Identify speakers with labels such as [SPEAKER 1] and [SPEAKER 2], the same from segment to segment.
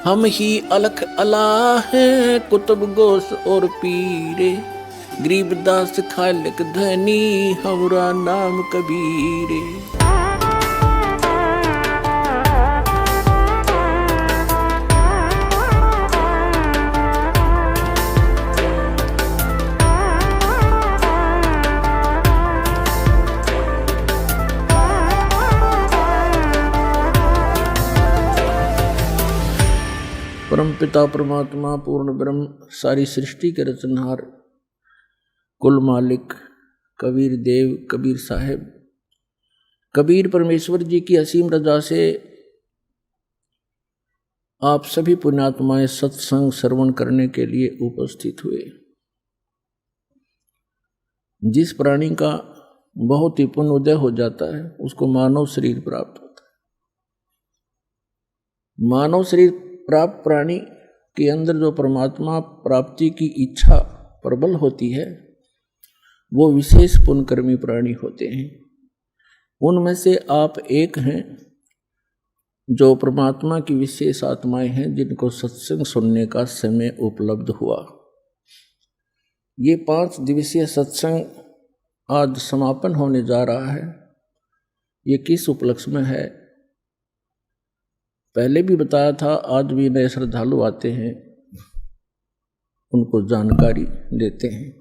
[SPEAKER 1] हम ही अलख अला हैं कुतुब गोस और पीरे, गरीबदास खालिक धनी हमरा नाम कबीरे। परम पिता परमात्मा पूर्ण ब्रह्म सारी सृष्टि के रचनहार कुल मालिक कबीर देव कबीर साहेब कबीर परमेश्वर जी की असीम रजा से आप सभी पुण्यात्माएं सत्संग श्रवण करने के लिए उपस्थित हुए। जिस प्राणी का बहुत ही पुण्य उदय हो जाता है उसको मानव शरीर प्राप्त होता है। मानव शरीर प्राप्त प्राणी के अंदर जो परमात्मा प्राप्ति की इच्छा प्रबल होती है वो विशेष पुण्यकर्मी प्राणी होते हैं। उनमें से आप एक हैं जो परमात्मा की विशेष आत्माएं हैं जिनको सत्संग सुनने का समय उपलब्ध हुआ। ये 5 दिवसीय सत्संग आज समापन होने जा रहा है। ये किस उपलक्ष्य में है पहले भी बताया था, आज भी नए श्रद्धालु आते हैं उनको जानकारी देते हैं।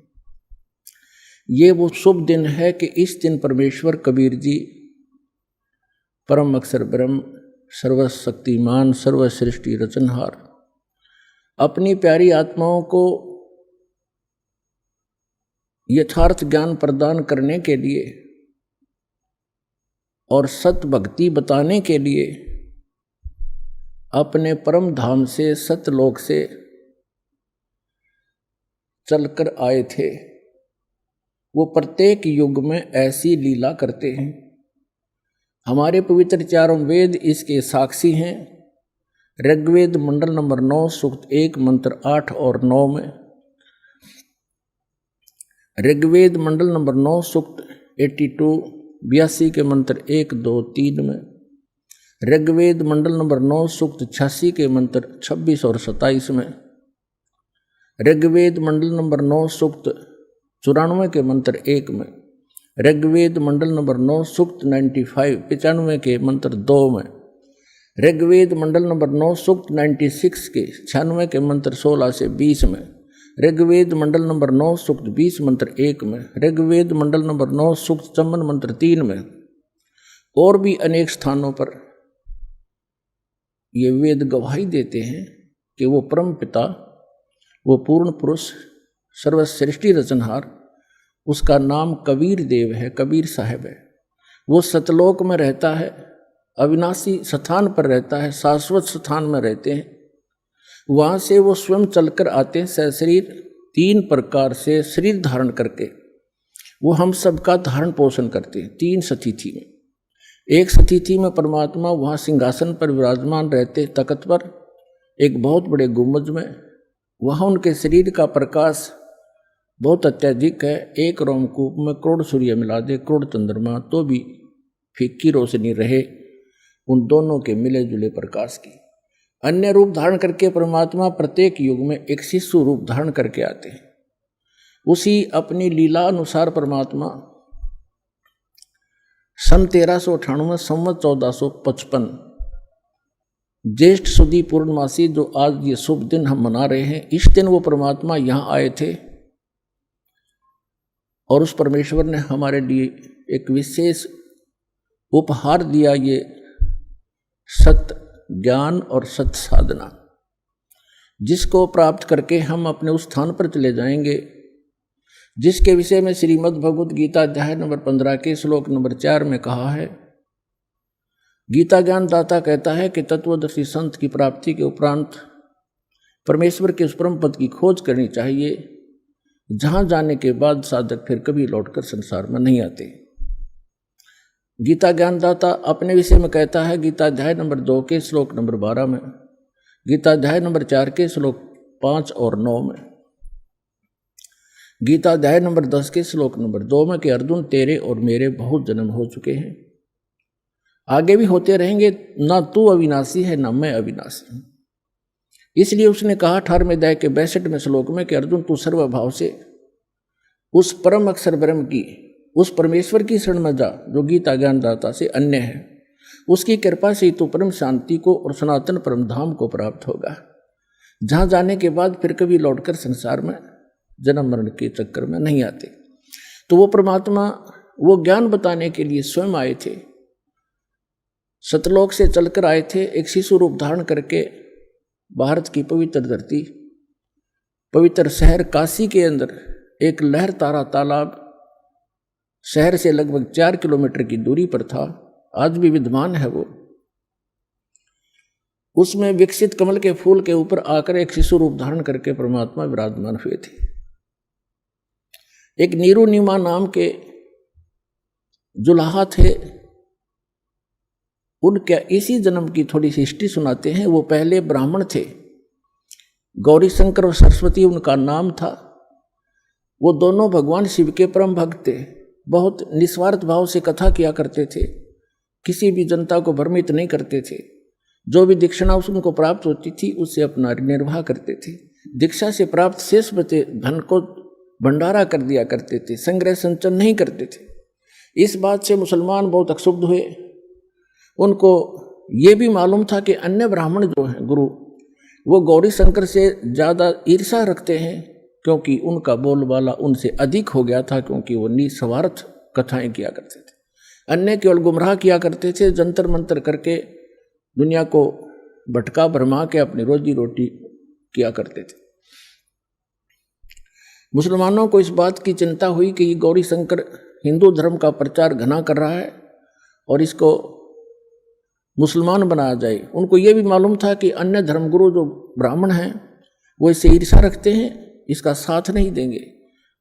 [SPEAKER 1] ये वो शुभ दिन है कि इस दिन परमेश्वर कबीर जी परम अक्षर ब्रह्म सर्वशक्तिमान सर्वसृष्टि रचनहार अपनी प्यारी आत्माओं को यथार्थ ज्ञान प्रदान करने के लिए और सत भक्ति बताने के लिए अपने परम धाम से सतलोक से चलकर आए थे। वो प्रत्येक युग में ऐसी लीला करते हैं। हमारे पवित्र चारों वेद इसके साक्षी हैं। ऋग्वेद मंडल नंबर 9 सूक्त 1 मंत्र 8 और 9 में, ऋग्वेद मंडल नंबर 9 सूक्त 82 के मंत्र 1 2 3 में, ऋग्वेद मंडल नंबर 9 सूक्त 86 के मंत्र 26 और 27 में, ऋग्वेद मंडल नंबर 9 सूक्त 94 के मंत्र 1 में, ऋग्वेद मंडल नंबर 9 सूक्त 95 के मंत्र 2 में, ऋग्वेद मंडल नंबर 9 सूक्त 96 के 96 के मंत्र 16 से 20 में, ऋग्वेद मंडल नंबर 9 सूक्त 20 मंत्र 1 में, ऋग्वेद मंडल नंबर 9 सूक्त 54 मंत्र 3 में, और भी अनेक स्थानों पर ये वेद गवाही देते हैं कि वो परम पिता, वो पूर्ण पुरुष सर्वसृष्टि रचनहार, उसका नाम कबीर देव है, कबीर साहब है। वो सतलोक में रहता है, अविनाशी स्थान पर रहता है, शाश्वत स्थान में रहते हैं। वहाँ से वो स्वयं चलकर आते हैं सशरीर 3 प्रकार से शरीर धारण करके। वो हम सबका धारण पोषण करते हैं 3 स्थिति में। एक स्थिति में परमात्मा वहाँ सिंहासन पर विराजमान रहते तख्त पर एक बहुत बड़े गुंबज में। वहाँ उनके शरीर का प्रकाश बहुत अत्यधिक है। एक रोमकूप में करोड़ सूर्य मिला दे, करोड़ चंद्रमा, तो भी फीकी रोशनी रहे उन दोनों के मिले जुले प्रकाश की। अन्य रूप धारण करके परमात्मा प्रत्येक युग में एक शिशु रूप धारण करके आते हैं। उसी अपनी लीला अनुसार परमात्मा सन 1398 संवत 1455 ज्येष्ठ सुदी पूर्णमासी, जो आज ये शुभ दिन हम मना रहे हैं, इस दिन वो परमात्मा यहाँ आए थे और उस परमेश्वर ने हमारे लिए एक विशेष उपहार दिया, ये सत्य ज्ञान और सत्य साधना, जिसको प्राप्त करके हम अपने उस स्थान पर चले जाएंगे जिसके विषय में श्रीमद् भगवद गीता अध्याय नंबर 15 के श्लोक नंबर 4 में कहा है। गीता ज्ञान दाता कहता है कि तत्वदर्शी संत की प्राप्ति के उपरांत परमेश्वर के उस परम पद की खोज करनी चाहिए, जहां जाने के बाद साधक फिर कभी लौटकर संसार में नहीं आते। गीता ज्ञानदाता अपने विषय में कहता है गीता अध्याय नंबर 2 के श्लोक नंबर 12 में, गीता अध्याय नंबर 4 के श्लोक 5 और 9 में, गीता अध्याय नंबर 10 के श्लोक नंबर 2 में कि अर्जुन तेरे और मेरे बहुत जन्म हो चुके हैं, आगे भी होते रहेंगे, ना तू अविनाशी है ना मैं अविनाशी हूं। इसलिए उसने कहा 18वें अध्याय के 62वें श्लोक में कि अर्जुन तू सर्वभाव से उस परम अक्षर ब्रह्म की, उस परमेश्वर की शरण में जा जो गीता ज्ञानदाता से अन्य है। उसकी कृपा से तू परम शांति को और सनातन परम धाम को प्राप्त होगा, जहाँ जाने के बाद फिर कभी लौटकर संसार में जन्म मरण के चक्कर में नहीं आते। तो वो परमात्मा वो ज्ञान बताने के लिए स्वयं आए थे, सतलोक से चलकर आए थे, एक शिशु रूप धारण करके भारत की पवित्र धरती, पवित्र शहर काशी के अंदर एक लहर तारा तालाब शहर से लगभग 4 किलोमीटर की दूरी पर था, आज भी विद्यमान है वो। उसमें विकसित कमल के फूल के ऊपर आकर एक शिशु रूप धारण करके परमात्मा विराजमान हुए थे। एक नीरू नीमा नाम के जुलाहा थे, उनके इसी जन्म की थोड़ी सी हिस्ट्री सुनाते हैं। वो पहले ब्राह्मण थे, गौरी शंकर और सरस्वती उनका नाम था। वो दोनों भगवान शिव के परम भक्त थे, बहुत निस्वार्थ भाव से कथा किया करते थे, किसी भी जनता को भ्रमित नहीं करते थे। जो भी दीक्षिणा उनको प्राप्त होती थी उससे अपना निर्वाह करते थे। दीक्षा से प्राप्त शेष बचे धन को भंडारा कर दिया करते थे, संग्रह संचन नहीं करते थे। इस बात से मुसलमान बहुत अक्षुब्ध हुए। उनको ये भी मालूम था कि अन्य ब्राह्मण जो हैं गुरु, वो गौरी शंकर से ज़्यादा ईर्ष्या रखते हैं, क्योंकि उनका बोलबाला उनसे अधिक हो गया था, क्योंकि वो निस्वार्थ कथाएं किया करते थे। अन्य केवल गुमराह किया करते थे, जंतर मंतर करके दुनिया को भटका भरमा के अपनी रोजी रोटी किया करते थे। मुसलमानों को इस बात की चिंता हुई कि ये गौरी शंकर हिंदू धर्म का प्रचार घना कर रहा है और इसको मुसलमान बनाया जाए। उनको ये भी मालूम था कि अन्य धर्मगुरु जो ब्राह्मण हैं वो इससे ईर्ष्या रखते हैं, इसका साथ नहीं देंगे,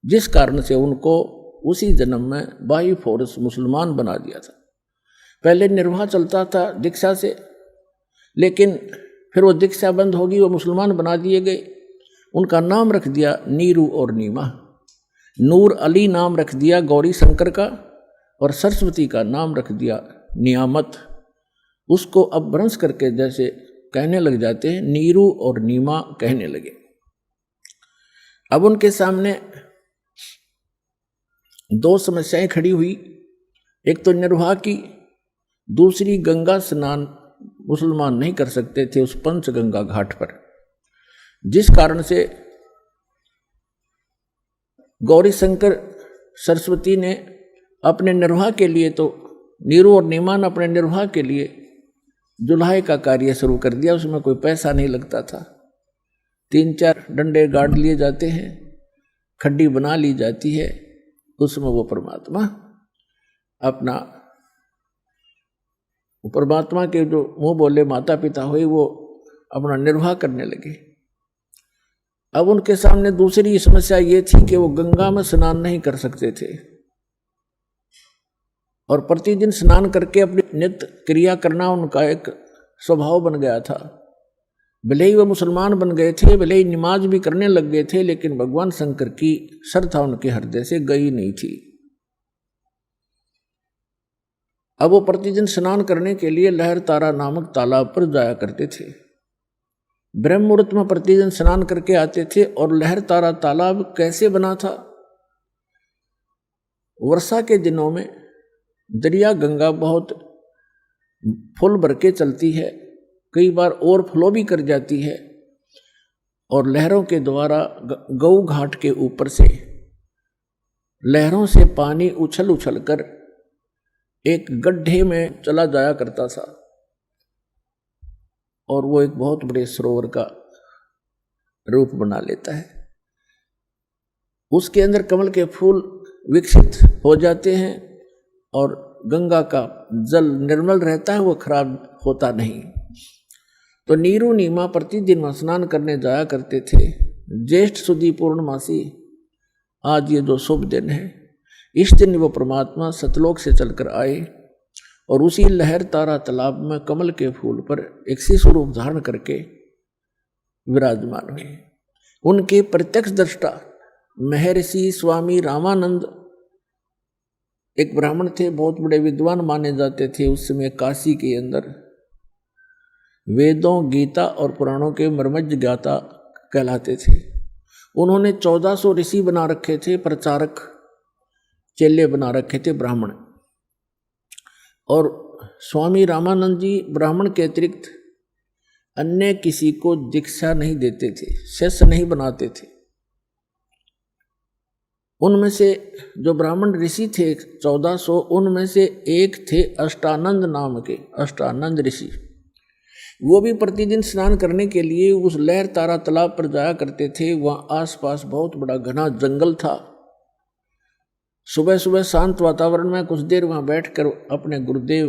[SPEAKER 1] जिस कारण से उनको उसी जन्म में बाई फोर्स मुसलमान बना दिया था। पहले निर्वाह चलता था दीक्षा से, लेकिन फिर वो दीक्षा बंद होगी, वो मुसलमान बना दिए गए। उनका नाम रख दिया नीरू और नीमा। नूर अली नाम रख दिया गौरी शंकर का, और सरस्वती का नाम रख दिया नियामत। उसको अब भ्रंश करके जैसे कहने लग जाते हैं, नीरू और नीमा कहने लगे। अब उनके सामने दो समस्याएं खड़ी हुई, एक तो निर्वाह की, दूसरी गंगा स्नान मुसलमान नहीं कर सकते थे उस पंचगंगा घाट पर, जिस कारण से गौरी शंकर सरस्वती ने अपने निर्वाह के लिए, तो नीरू और नीमा ने अपने निर्वाह के लिए जुल्हाए का कार्य शुरू कर दिया। उसमें कोई पैसा नहीं लगता था, 3-4 डंडे गाड़ लिए जाते हैं, खड्डी बना ली जाती है, उसमें वो परमात्मा के जो मुंह बोले माता पिता हुए वो अपना निर्वाह करने लगे। अब उनके सामने दूसरी समस्या ये थी कि वो गंगा में स्नान नहीं कर सकते थे, और प्रतिदिन स्नान करके अपनी नित्य क्रिया करना उनका एक स्वभाव बन गया था। भले ही वो मुसलमान बन गए थे, भले ही नमाज भी करने लग गए थे, लेकिन भगवान शंकर की श्रद्धा उनके हृदय से गई नहीं थी। अब वो प्रतिदिन स्नान करने के लिए लहर तारा नामक तालाब पर जाया करते थे। ब्रह्म मुहूर्त में प्रतिदिन स्नान करके आते थे। और लहर तारा तालाब कैसे बना था? वर्षा के दिनों में दरिया गंगा बहुत फुल भर के चलती है, कई बार ओवरफ्लो भी कर जाती है, और लहरों के द्वारा गौ घाट के ऊपर से लहरों से पानी उछल उछल कर एक गड्ढे में चला जाया करता था, और वो एक बहुत बड़े सरोवर का रूप बना लेता है। उसके अंदर कमल के फूल विकसित हो जाते हैं और गंगा का जल निर्मल रहता है, वो खराब होता नहीं। तो नीरू नीमा प्रतिदिन स्नान करने जाया करते थे। ज्येष्ठ सुदी पूर्णमासी, आज ये जो शुभ दिन है, इस दिन वो परमात्मा सतलोक से चलकर आए और उसी लहर तारा तालाब में कमल के फूल पर एक शिशु रूप धारण करके विराजमान हुए। उनके प्रत्यक्ष दृष्टा महर्षि स्वामी रामानंद एक ब्राह्मण थे, बहुत बड़े विद्वान माने जाते थे उस समय काशी के अंदर। वेदों, गीता और पुराणों के मर्मज्ञ ज्ञाता कहलाते थे। उन्होंने 1400 ऋषि बना रखे थे, प्रचारक चेले बना रखे थे ब्राह्मण। और स्वामी रामानंद जी ब्राह्मण के अतिरिक्त अन्य किसी को दीक्षा नहीं देते थे, शिष्य नहीं बनाते थे। उनमें से जो ब्राह्मण ऋषि थे 1400, उनमें से एक थे अष्टानंद नाम के, अष्टानंद ऋषि। वो भी प्रतिदिन स्नान करने के लिए उस लहर तारा तालाब पर जाया करते थे। वहाँ आसपास बहुत बड़ा घना जंगल था। सुबह सुबह शांत वातावरण में कुछ देर वहाँ बैठकर अपने गुरुदेव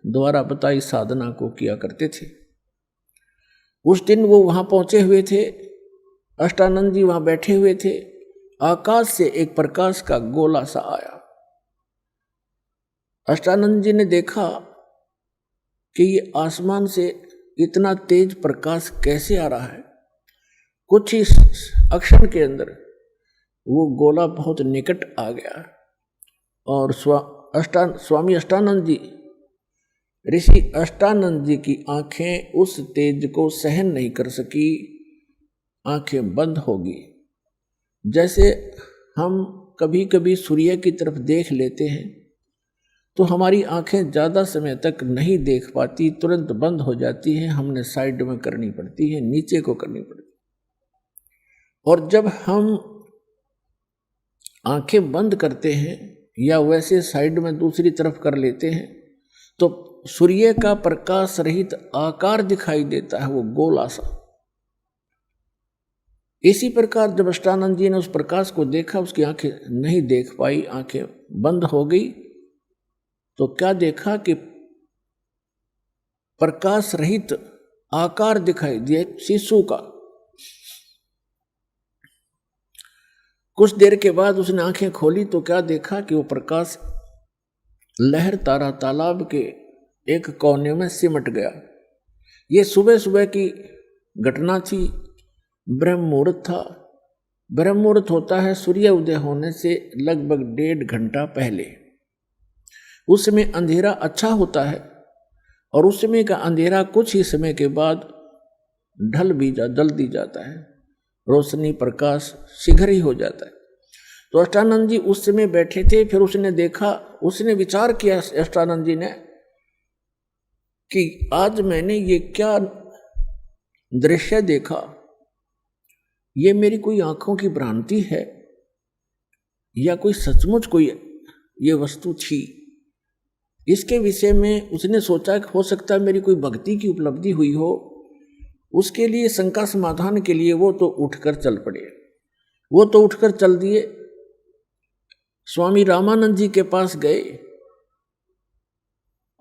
[SPEAKER 1] द्वारा बताई साधना को किया करते थे। उस दिन वो वहाँ पहुँचे हुए थे, अष्टानंद जी वहाँ बैठे हुए थे। आकाश से एक प्रकाश का गोला सा आया। अष्टानंद जी ने देखा कि ये आसमान से इतना तेज प्रकाश कैसे आ रहा है। कुछ ही अक्षण के अंदर वो गोला बहुत निकट आ गया और स्वामी अष्टानंद जी, ऋषि अष्टानंद जी की आंखें उस तेज को सहन नहीं कर सकी, आंखें बंद हो गई। जैसे हम कभी कभी सूर्य की तरफ देख लेते हैं तो हमारी आंखें ज़्यादा समय तक नहीं देख पाती, तुरंत बंद हो जाती हैं, हमने साइड में करनी पड़ती है, नीचे को करनी पड़ती है। और जब हम आंखें बंद करते हैं या वैसे साइड में दूसरी तरफ कर लेते हैं तो सूर्य का प्रकाश रहित आकार दिखाई देता है, वो गोला सा। इसी प्रकार जब अष्टानंद जी ने उस प्रकाश को देखा, उसकी आंखें नहीं देख पाई, आंखें बंद हो गई। तो क्या देखा कि प्रकाश रहित आकार दिखाई दिया शिशु का। कुछ देर के बाद उसने आंखें खोली तो क्या देखा कि वो प्रकाश लहर तारा तालाब के एक कोने में सिमट गया। ये सुबह सुबह की घटना थी। ब्रह्म मुहूर्त था। ब्रह्म मुहूर्त होता है सूर्य उदय होने से लगभग 1.5 घंटा पहले। उस समय अंधेरा अच्छा होता है और उस समय का अंधेरा कुछ ही समय के बाद जल्दी जाता है, रोशनी प्रकाश शीघ्र ही हो जाता है। तो अष्टानंद जी उस समय बैठे थे। फिर उसने देखा, उसने विचार किया अष्टानंद जी ने कि आज मैंने ये क्या दृश्य देखा, ये मेरी कोई आंखों की भ्रांति है या कोई सचमुच कोई ये वस्तु थी। इसके विषय में उसने सोचा कि हो सकता है मेरी कोई भक्ति की उपलब्धि हुई हो। उसके लिए शंका समाधान के लिए वो तो उठकर चल पड़े। वो तो उठकर चल दिए, स्वामी रामानंद जी के पास गए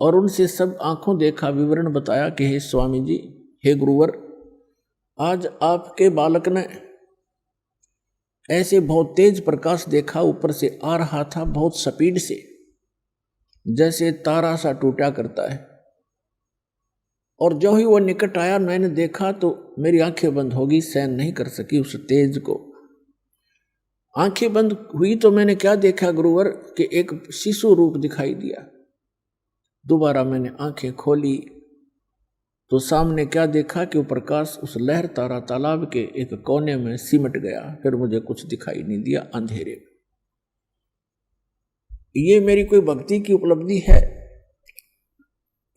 [SPEAKER 1] और उनसे सब आंखों देखा विवरण बताया कि हे स्वामी जी, हे गुरुवर, आज आपके बालक ने ऐसे बहुत तेज प्रकाश देखा, ऊपर से आ रहा था बहुत स्पीड से, जैसे तारा सा टूटा करता है। और जो ही वो निकट आया मैंने देखा तो मेरी आंखें बंद हो गई, सहन नहीं कर सकी उस तेज को। आंखें बंद हुई तो मैंने क्या देखा गुरुवर कि एक शिशु रूप दिखाई दिया। दोबारा मैंने आंखें खोली तो सामने क्या देखा कि वो प्रकाश उस लहर तारा तालाब के एक कोने में सिमट गया। फिर मुझे कुछ दिखाई नहीं दिया अंधेरे में। ये मेरी कोई भक्ति की उपलब्धि है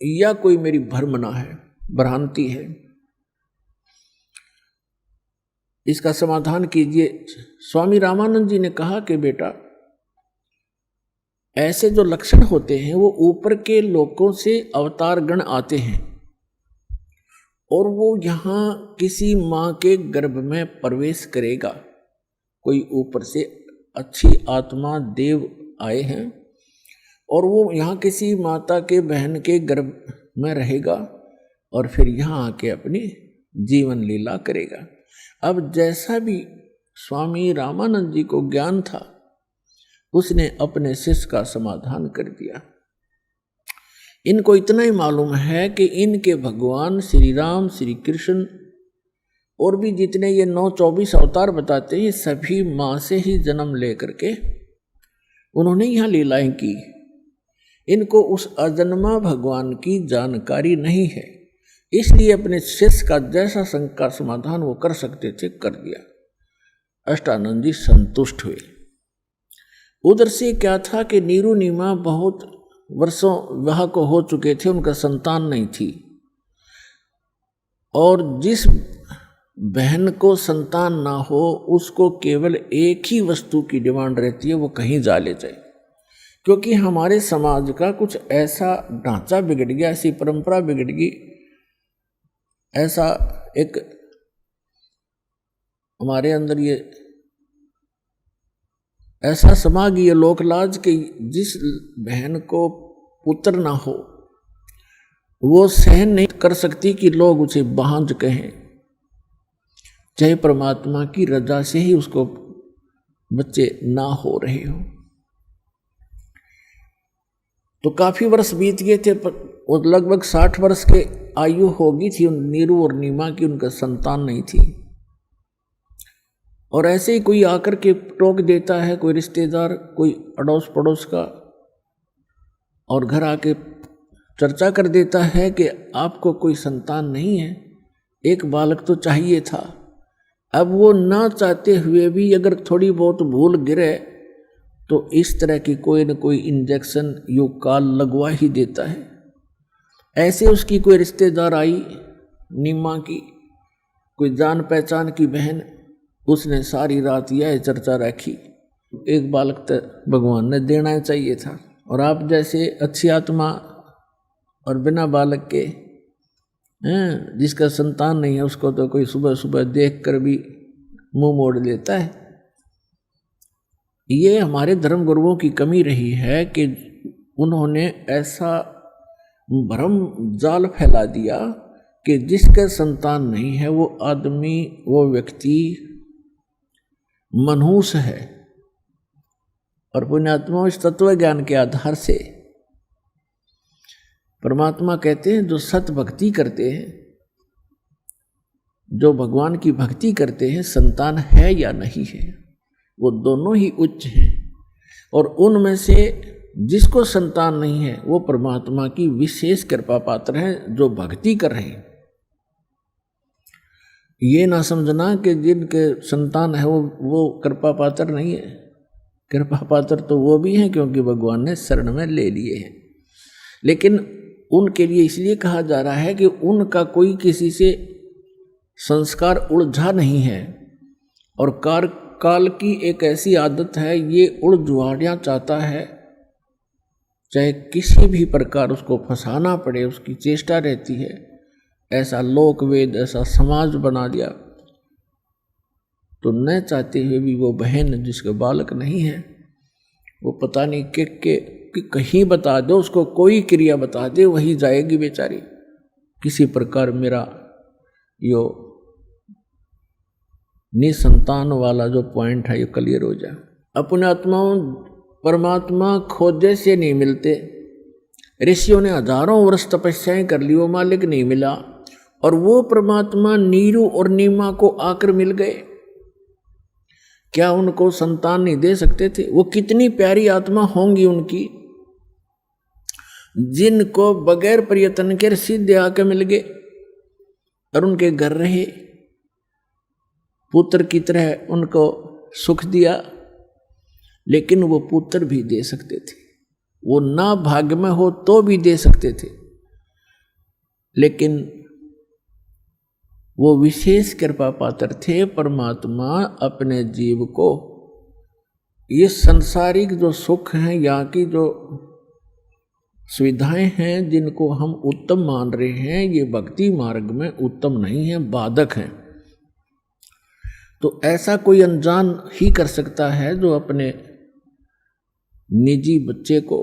[SPEAKER 1] या कोई मेरी भ्रमना है, भ्रांति है? इसका समाधान कीजिए। स्वामी रामानंद जी ने कहा कि बेटा, ऐसे जो लक्षण होते हैं वो ऊपर के लोकों से अवतार गण आते हैं और वो यहाँ किसी माँ के गर्भ में प्रवेश करेगा। कोई ऊपर से अच्छी आत्मा देव आए हैं और वो यहाँ किसी माता के बहन के गर्भ में रहेगा और फिर यहाँ आके अपनी जीवन लीला करेगा। अब जैसा भी स्वामी रामानंद जी को ज्ञान था उसने अपने शिष्य का समाधान कर दिया। इनको इतना ही मालूम है कि इनके भगवान श्री राम, श्री कृष्ण और भी जितने ये 9-24 अवतार बताते हैं, सभी माँ से ही जन्म लेकर के उन्होंने यहाँ लीलाएं की। इनको उस अजन्मा भगवान की जानकारी नहीं है। इसलिए अपने शिष्य का जैसा शंका का समाधान वो कर सकते थे कर दिया। अष्टानंद जी संतुष्ट हुए। उधर से क्या था कि नीरू नीमा बहुत वर्षों विवाह को हो चुके थे, उनका संतान नहीं थी, और जिस बहन को संतान ना हो उसको केवल एक ही वस्तु की डिमांड रहती है, वो कहीं जा ले जाए। क्योंकि हमारे समाज का कुछ ऐसा ढांचा बिगड़ गया, ऐसी परंपरा बिगड़ गई, ऐसा एक हमारे अंदर ये ऐसा समा गई लोकलाज कि जिस बहन को पुत्र ना हो वो सहन नहीं कर सकती कि लोग उसे बांझ कहें, चाहे परमात्मा की रजा से ही उसको बच्चे ना हो रहे हो। तो काफी वर्ष बीत गए थे, और लगभग 60 वर्ष के आयु होगी थी नीरू और नीमा की, उनका संतान नहीं थी। और ऐसे ही कोई आकर के टोक देता है, कोई रिश्तेदार, कोई अड़ोस पड़ोस का, और घर आके चर्चा कर देता है कि आपको कोई संतान नहीं है, एक बालक तो चाहिए था। अब वो ना चाहते हुए भी अगर थोड़ी बहुत भूल गिरे तो इस तरह की कोई न कोई इंजेक्शन युग काल लगवा ही देता है। ऐसे उसकी कोई रिश्तेदार आई, नीमा की कोई जान पहचान की बहन, उसने सारी रात यह चर्चा रखी, एक बालक तो भगवान ने देना चाहिए था, और आप जैसे अच्छी आत्मा और बिना बालक के जिसका संतान नहीं है उसको तो कोई सुबह सुबह देख कर भी मुंह मोड़ लेता है। ये हमारे धर्म गुरुओं की कमी रही है कि उन्होंने ऐसा भ्रम जाल फैला दिया कि जिसका संतान नहीं है वो आदमी, वो व्यक्ति मनहूस है। और पुण्यात्मा इस तत्व ज्ञान के आधार से परमात्मा कहते हैं जो सत भक्ति करते हैं, जो भगवान की भक्ति करते हैं, संतान है या नहीं है, वो दोनों ही उच्च हैं। और उनमें से जिसको संतान नहीं है वो परमात्मा की विशेष कृपा पात्र है, जो भक्ति कर रहे हैं। ये ना समझना कि जिनके संतान है वो कृपा पात्र नहीं है। कृपा पात्र तो वो भी हैं क्योंकि भगवान ने शरण में ले लिए हैं, लेकिन उनके लिए इसलिए कहा जा रहा है कि उनका कोई किसी से संस्कार उलझा नहीं है, और काल की एक ऐसी आदत है, ये उलझुआना चाहता है, चाहे किसी भी प्रकार उसको फंसाना पड़े उसकी चेष्टा रहती है। ऐसा लोक वेद, ऐसा समाज बना दिया, तो न चाहते हुए भी वो बहन जिसके बालक नहीं है, वो पता नहीं कि कहीं बता दो उसको, कोई क्रिया बता दे वही जाएगी बेचारी। किसी प्रकार मेरा यो निसंतान वाला जो पॉइंट है ये क्लियर हो जाए। अपने आत्माओं परमात्मा खोजे से नहीं मिलते। ऋषियों ने हजारों वर्ष तपस्याएं कर ली, वो मालिक नहीं मिला, और वो परमात्मा नीरू और नीमा को आकर मिल गए। क्या उनको संतान नहीं दे सकते थे? वो कितनी प्यारी आत्मा होंगी उनकी, जिनको बगैर प्रयत्न के सीधे आके मिल गए और उनके घर रहे, पुत्र की तरह उनको सुख दिया। लेकिन वो पुत्र भी दे सकते थे, वो ना भाग्य में हो तो भी दे सकते थे, लेकिन वो विशेष कृपा पात्र थे। परमात्मा अपने जीव को ये संसारिक जो सुख हैं, यहाँ की जो सुविधाएं हैं जिनको हम उत्तम मान रहे हैं, ये भक्ति मार्ग में उत्तम नहीं है, बाधक हैं। तो ऐसा कोई अनजान ही कर सकता है जो अपने निजी बच्चे को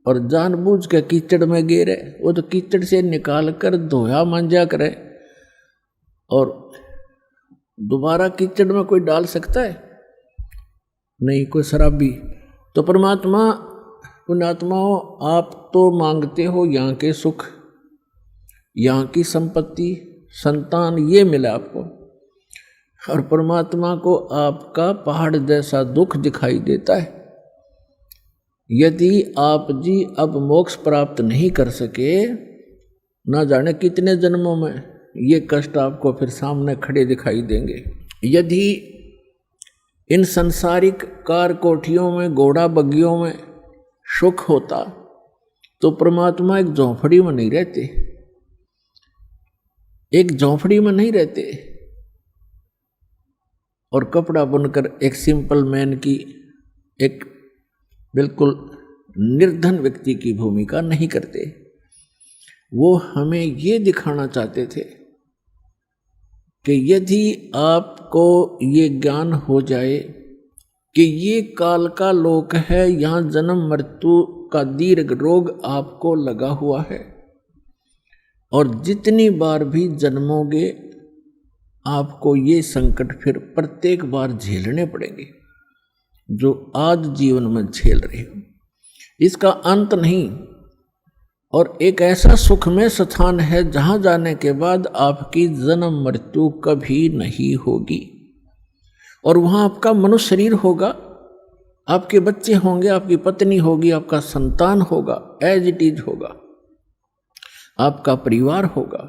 [SPEAKER 1] और जानबूझ के कीचड़ में गिरे, वो तो कीचड़ से निकाल कर धोया मांजा करे और दोबारा कीचड़ में कोई डाल सकता है? नहीं, कोई शराबी। तो परमात्मा पुण्यात्माओं, आप तो मांगते हो यहाँ के सुख, यहाँ की संपत्ति, संतान, ये मिला आपको, और परमात्मा को आपका पहाड़ जैसा दुख दिखाई देता है। यदि आप जी अब मोक्ष प्राप्त नहीं कर सके ना जाने कितने जन्मों में ये कष्ट आपको फिर सामने खड़े दिखाई देंगे। यदि इन संसारिक कार कोठियों में, घोड़ा बग्गियों में सुख होता तो परमात्मा एक झोंपड़ी में नहीं रहते, एक झोंपड़ी में नहीं रहते और कपड़ा बुनकर एक सिंपल मैन की, एक बिल्कुल निर्धन व्यक्ति की भूमिका नहीं करते। वो हमें ये दिखाना चाहते थे कि यदि आपको ये ज्ञान हो जाए कि ये काल का लोक है, यहाँ जन्म मृत्यु का दीर्घ रोग आपको लगा हुआ है और जितनी बार भी जन्मोगे आपको ये संकट फिर प्रत्येक बार झेलने पड़ेंगे जो आज जीवन में झेल रहे हो। इसका अंत नहीं, और एक ऐसा सुखमय स्थान है जहां जाने के बाद आपकी जन्म मृत्यु कभी नहीं होगी और वहां आपका मनुष्य शरीर होगा, आपके बच्चे होंगे, आपकी पत्नी होगी, आपका संतान होगा, एज इट इज होगा, आपका परिवार होगा,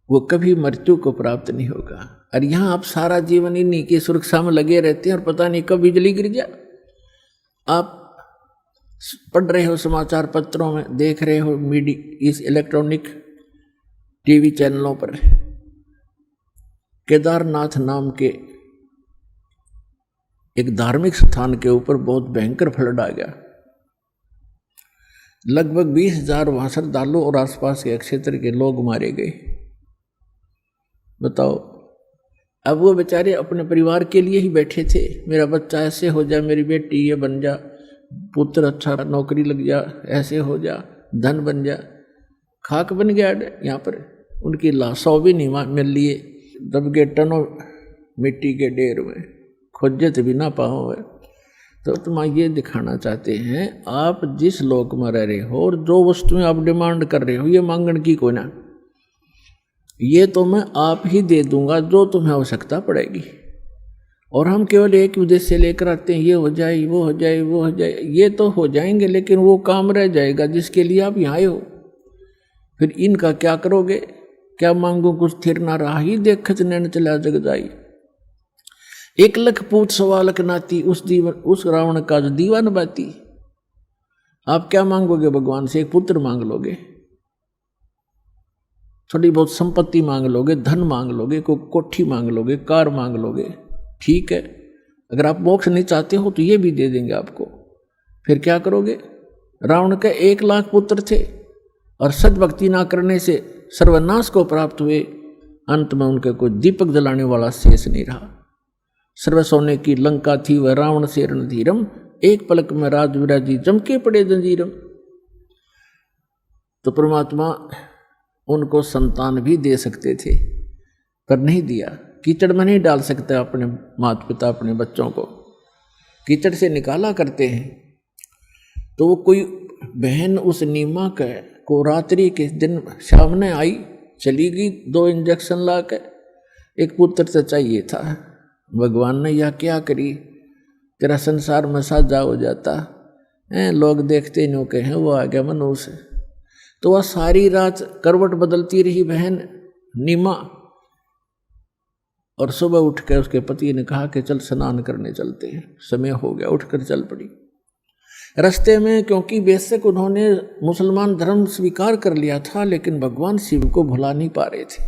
[SPEAKER 1] वो कभी मृत्यु को प्राप्त नहीं होगा। और यहाँ आप सारा जीवन इन्हीं की सुरक्षा में लगे रहते हैं और पता नहीं कब बिजली गिर जाए। आप पढ़ रहे हो समाचार पत्रों में, देख रहे हो मीडिया, इस इलेक्ट्रॉनिक टीवी चैनलों पर केदारनाथ नाम के एक धार्मिक स्थान के ऊपर बहुत भयंकर फ्लड आ गया। लगभग 20,000 वहां श्रद्धालु और आसपास के क्षेत्र के लोग मारे गए। बताओ, अब वो बेचारे अपने परिवार के लिए ही बैठे थे, मेरा बच्चा ऐसे हो जा, मेरी बेटी ये बन जा, पुत्र अच्छा नौकरी लग जा, ऐसे हो जा, धन बन जा। खाक बन गया यहाँ पर, उनकी लाशों भी नहीं मिल लिए, दब गए टनों मिट्टी के ढेर में, खोजत भी ना पाओ है। तो तुम ये दिखाना चाहते हैं आप जिस लोक में रह रहे हो और जो वस्तुएं आप डिमांड कर रहे हो, ये मांगने की कोई ना, ये तो मैं आप ही दे दूंगा जो तुम्हें आवश्यकता पड़ेगी। और हम केवल एक उद्देश्य से लेकर आते हैं, ये हो जाए, वो हो जाए, वो हो जाए। ये तो हो जाएंगे लेकिन वो काम रह जाएगा जिसके लिए आप यहाँ आए हो। फिर इनका क्या करोगे? क्या मांगो कुछ थिर ना रहा ही देखत नैन चला जग जाई। 1,00,000 पूत 1,15,00,000 नाती, उस रावण का जो दीवान बाती। आप क्या मांगोगे भगवान से? एक पुत्र मांग लोगे, थोड़ी बहुत संपत्ति मांग लोगे, धन मांग लोगे, कोई कोठी मांग लोगे, कार मांग लोगे, ठीक है। अगर आप मोक्ष नहीं चाहते हो तो ये भी दे देंगे आपको। फिर क्या करोगे? रावण के 1,00,000 पुत्र थे और सद्भक्ति ना करने से सर्वनाश को प्राप्त हुए। अंत में उनके कोई दीपक जलाने वाला शेष नहीं रहा। सर्व सोने की लंका थी वह रावण से रणधीरम, एक पलक में राज विराजी जमके पड़े जंजीरम। तो परमात्मा उनको संतान भी दे सकते थे पर नहीं दिया। कीचड़ में नहीं डाल सकता अपने माता पिता अपने बच्चों को, कीचड़ से निकाला करते हैं। तो वो कोई बहन उस नीमा को रात्रि के दिन सामने आई, चली गई, 2 इंजेक्शन ला के, एक पुत्र तो चाहिए था। भगवान ने यह क्या करी, तेरा संसार में साझा हो जाता है, लोग देखते नहीं कहे वो आ गया मनुष्य। तो वह सारी रात करवट बदलती रही बहन नीमा, और सुबह उठ कर उसके पति ने कहा कि चल स्नान करने चलते हैं, समय हो गया। उठकर चल पड़ी। रास्ते में क्योंकि बेशक उन्होंने मुसलमान धर्म स्वीकार कर लिया था लेकिन भगवान शिव को भुला नहीं पा रहे थे।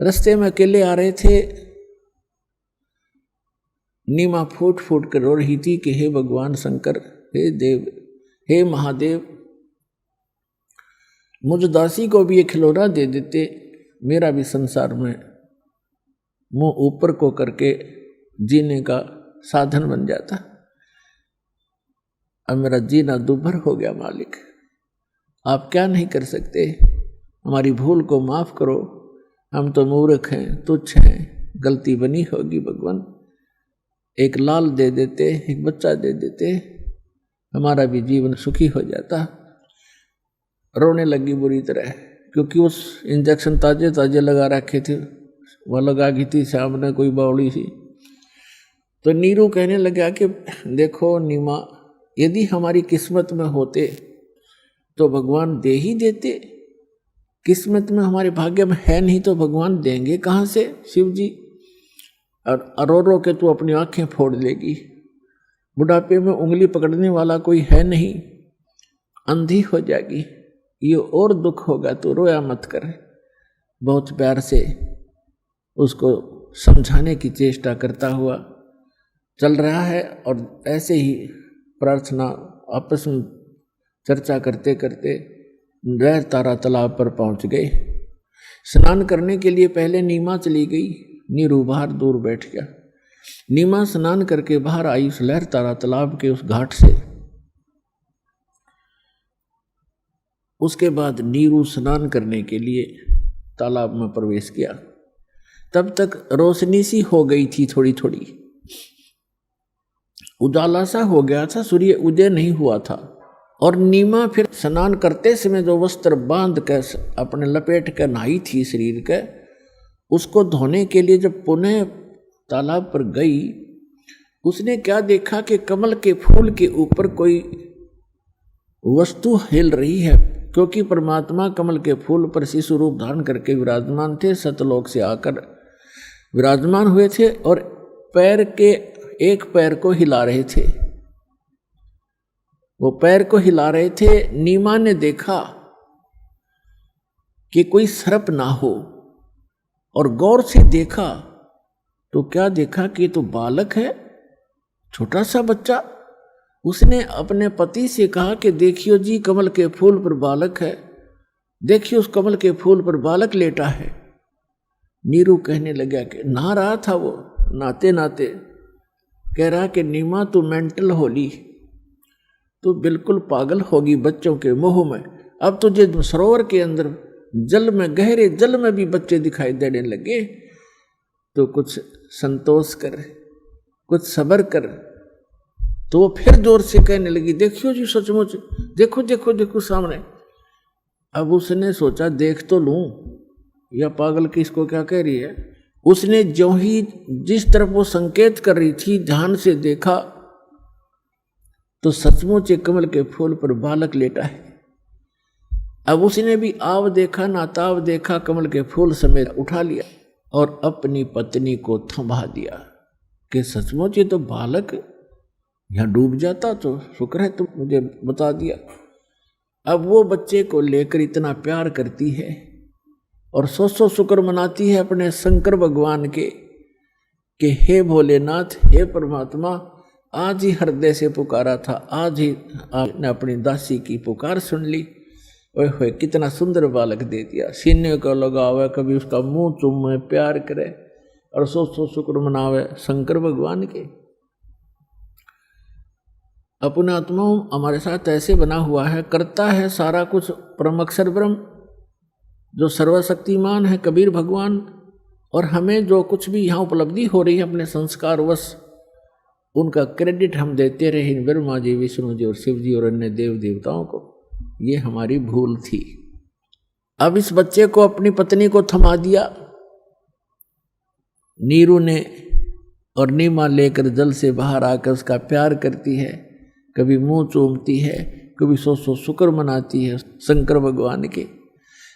[SPEAKER 1] रास्ते में अकेले आ रहे थे, नीमा फूट फूट कर रो रही थी कि हे भगवान शंकर, हे देव, हे महादेव, मुझ दासी को भी ये खिलौना दे देते, मेरा भी संसार में मुंह ऊपर को करके जीने का साधन बन जाता। अब मेरा जीना दुभर हो गया मालिक, आप क्या नहीं कर सकते? हमारी भूल को माफ करो, हम तो मूर्ख हैं, तुच्छ हैं, गलती बनी होगी भगवान। एक लाल दे देते, एक बच्चा दे देते, हमारा भी जीवन सुखी हो जाता। रोने लगी बुरी तरह, क्योंकि उस इंजेक्शन ताजे ताजे लगा रखे थे, वह लगा की थी सामने कोई बावड़ी सी। तो नीरू कहने लगा कि देखो नीमा, यदि हमारी किस्मत में होते तो भगवान दे ही देते, किस्मत में हमारे भाग्य में है नहीं तो भगवान देंगे कहाँ से शिव जी। और रो रो के तू अपनी आंखें फोड़ लेगी, बुढ़ापे में उंगली पकड़ने वाला कोई है नहीं, अंधी हो जाएगी, ये और दुख होगा, तो रोया मत कर। बहुत प्यार से उसको समझाने की चेष्टा करता हुआ चल रहा है। और ऐसे ही प्रार्थना आपस में चर्चा करते करते लहर तारा तालाब पर पहुंच गए। स्नान करने के लिए पहले नीमा चली गई, नीरू बाहर दूर बैठ गया। नीमा स्नान करके बाहर आई उस लहर तारा तालाब के उस घाट से। उसके बाद नीरू स्नान करने के लिए तालाब में प्रवेश किया। तब तक रोशनी सी हो गई थी, थोड़ी थोड़ी उजाला सा हो गया था, सूर्य उदय नहीं हुआ था। और नीमा फिर स्नान करते समय जो वस्त्र बांध कर अपने लपेट कर नहाई थी शरीर के, उसको धोने के लिए जब पुनः तालाब पर गई, उसने क्या देखा कि कमल के फूल के ऊपर कोई वस्तु हिल रही है, क्योंकि परमात्मा कमल के फूल पर शिशु रूप धारण करके विराजमान थे, सतलोक से आकर विराजमान हुए थे और पैर के एक पैर को हिला रहे थे। वो पैर को हिला रहे थे। नीमा ने देखा कि कोई सर्प ना हो और गौर से देखा तो क्या देखा कि तो बालक है, छोटा सा बच्चा। उसने अपने पति से कहा कि देखियो जी, कमल के फूल पर बालक है, देखियो उस कमल के फूल पर बालक लेटा है। नीरू कहने लगा कि नहा रहा था वो, नाते नाते कह रहा कि नीमा तू मेंटल होली, तू बिल्कुल पागल होगी बच्चों के मोह में। अब तुझे सरोवर के अंदर जल में, गहरे जल में भी बच्चे दिखाई देने लगे, तो कुछ संतोष कर, कुछ सब्र कर। तो वो फिर जोर से कहने लगी देखियो जी, सचमुच देखो देखो देखो सामने। अब उसने सोचा देख तो लूं, या पागल किसको क्या कह रही है। उसने जो ही जिस तरफ वो संकेत कर रही थी ध्यान से देखा तो सचमुच कमल के फूल पर बालक लेटा है। अब उसने भी आव देखा ना ताव देखा, कमल के फूल समेत उठा लिया और अपनी पत्नी को थमा दिया कि सचमुच ये तो बालक, यहां डूब जाता तो शुक्र है तुम मुझे बता दिया। अब वो बच्चे को लेकर इतना प्यार करती है और सौ शुक्र मनाती है अपने शंकर भगवान के कि हे भोलेनाथ, हे परमात्मा, आज ही हृदय से पुकारा था, आज ही आपने अपनी दासी की पुकार सुन ली। ओए होए, कितना सुंदर बालक दे दिया। सीने को लगावे, कभी उसका मुंह चूमे, प्यार करे और सौ शुक्र मनावे शंकर भगवान के। अपना आत्मा हमारे साथ ऐसे बना हुआ है, करता है सारा कुछ परम अक्षर ब्रह्म जो सर्वशक्तिमान है कबीर भगवान। और हमें जो कुछ भी यहाँ उपलब्धि हो रही है अपने संस्कार वश, उनका क्रेडिट हम देते रहे ब्रह्मा जी, विष्णु जी और शिव जी और अन्य देव देवताओं को। ये हमारी भूल थी। अब इस बच्चे को अपनी पत्नी को थमा दिया नीरू ने, और नीमा लेकर जल से बाहर आकर उसका प्यार करती है, कभी मुंह चूमती है, कभी सौ शुक्र मनाती है शंकर भगवान के।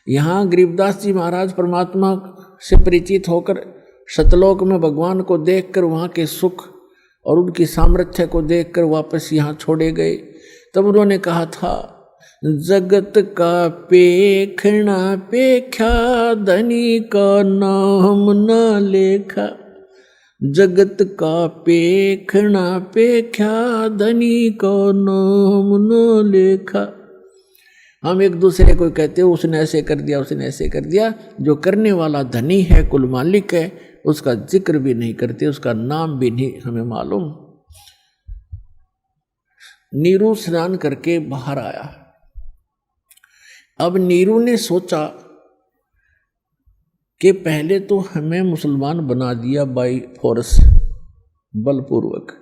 [SPEAKER 1] यहाँ गरीबदास जी महाराज परमात्मा से परिचित होकर सतलोक में भगवान को देखकर वहाँ के सुख और उनकी सामर्थ्य को देखकर वापस यहाँ छोड़े गए। तब उन्होंने कहा था, जगत का पेखना पेख्या, धनी का नाम न लेखा। जगत का पेखना पेख्या, धनी का नाम न लेखा। हम एक दूसरे को कहते हो उसने ऐसे कर दिया, उसने ऐसे कर दिया। जो करने वाला धनी है, कुल मालिक है, उसका जिक्र भी नहीं करते, उसका नाम भी नहीं हमें मालूम। नीरू स्नान करके बाहर आया। अब नीरू ने सोचा कि पहले तो हमें मुसलमान बना दिया बाई फोर्स, बलपूर्वक।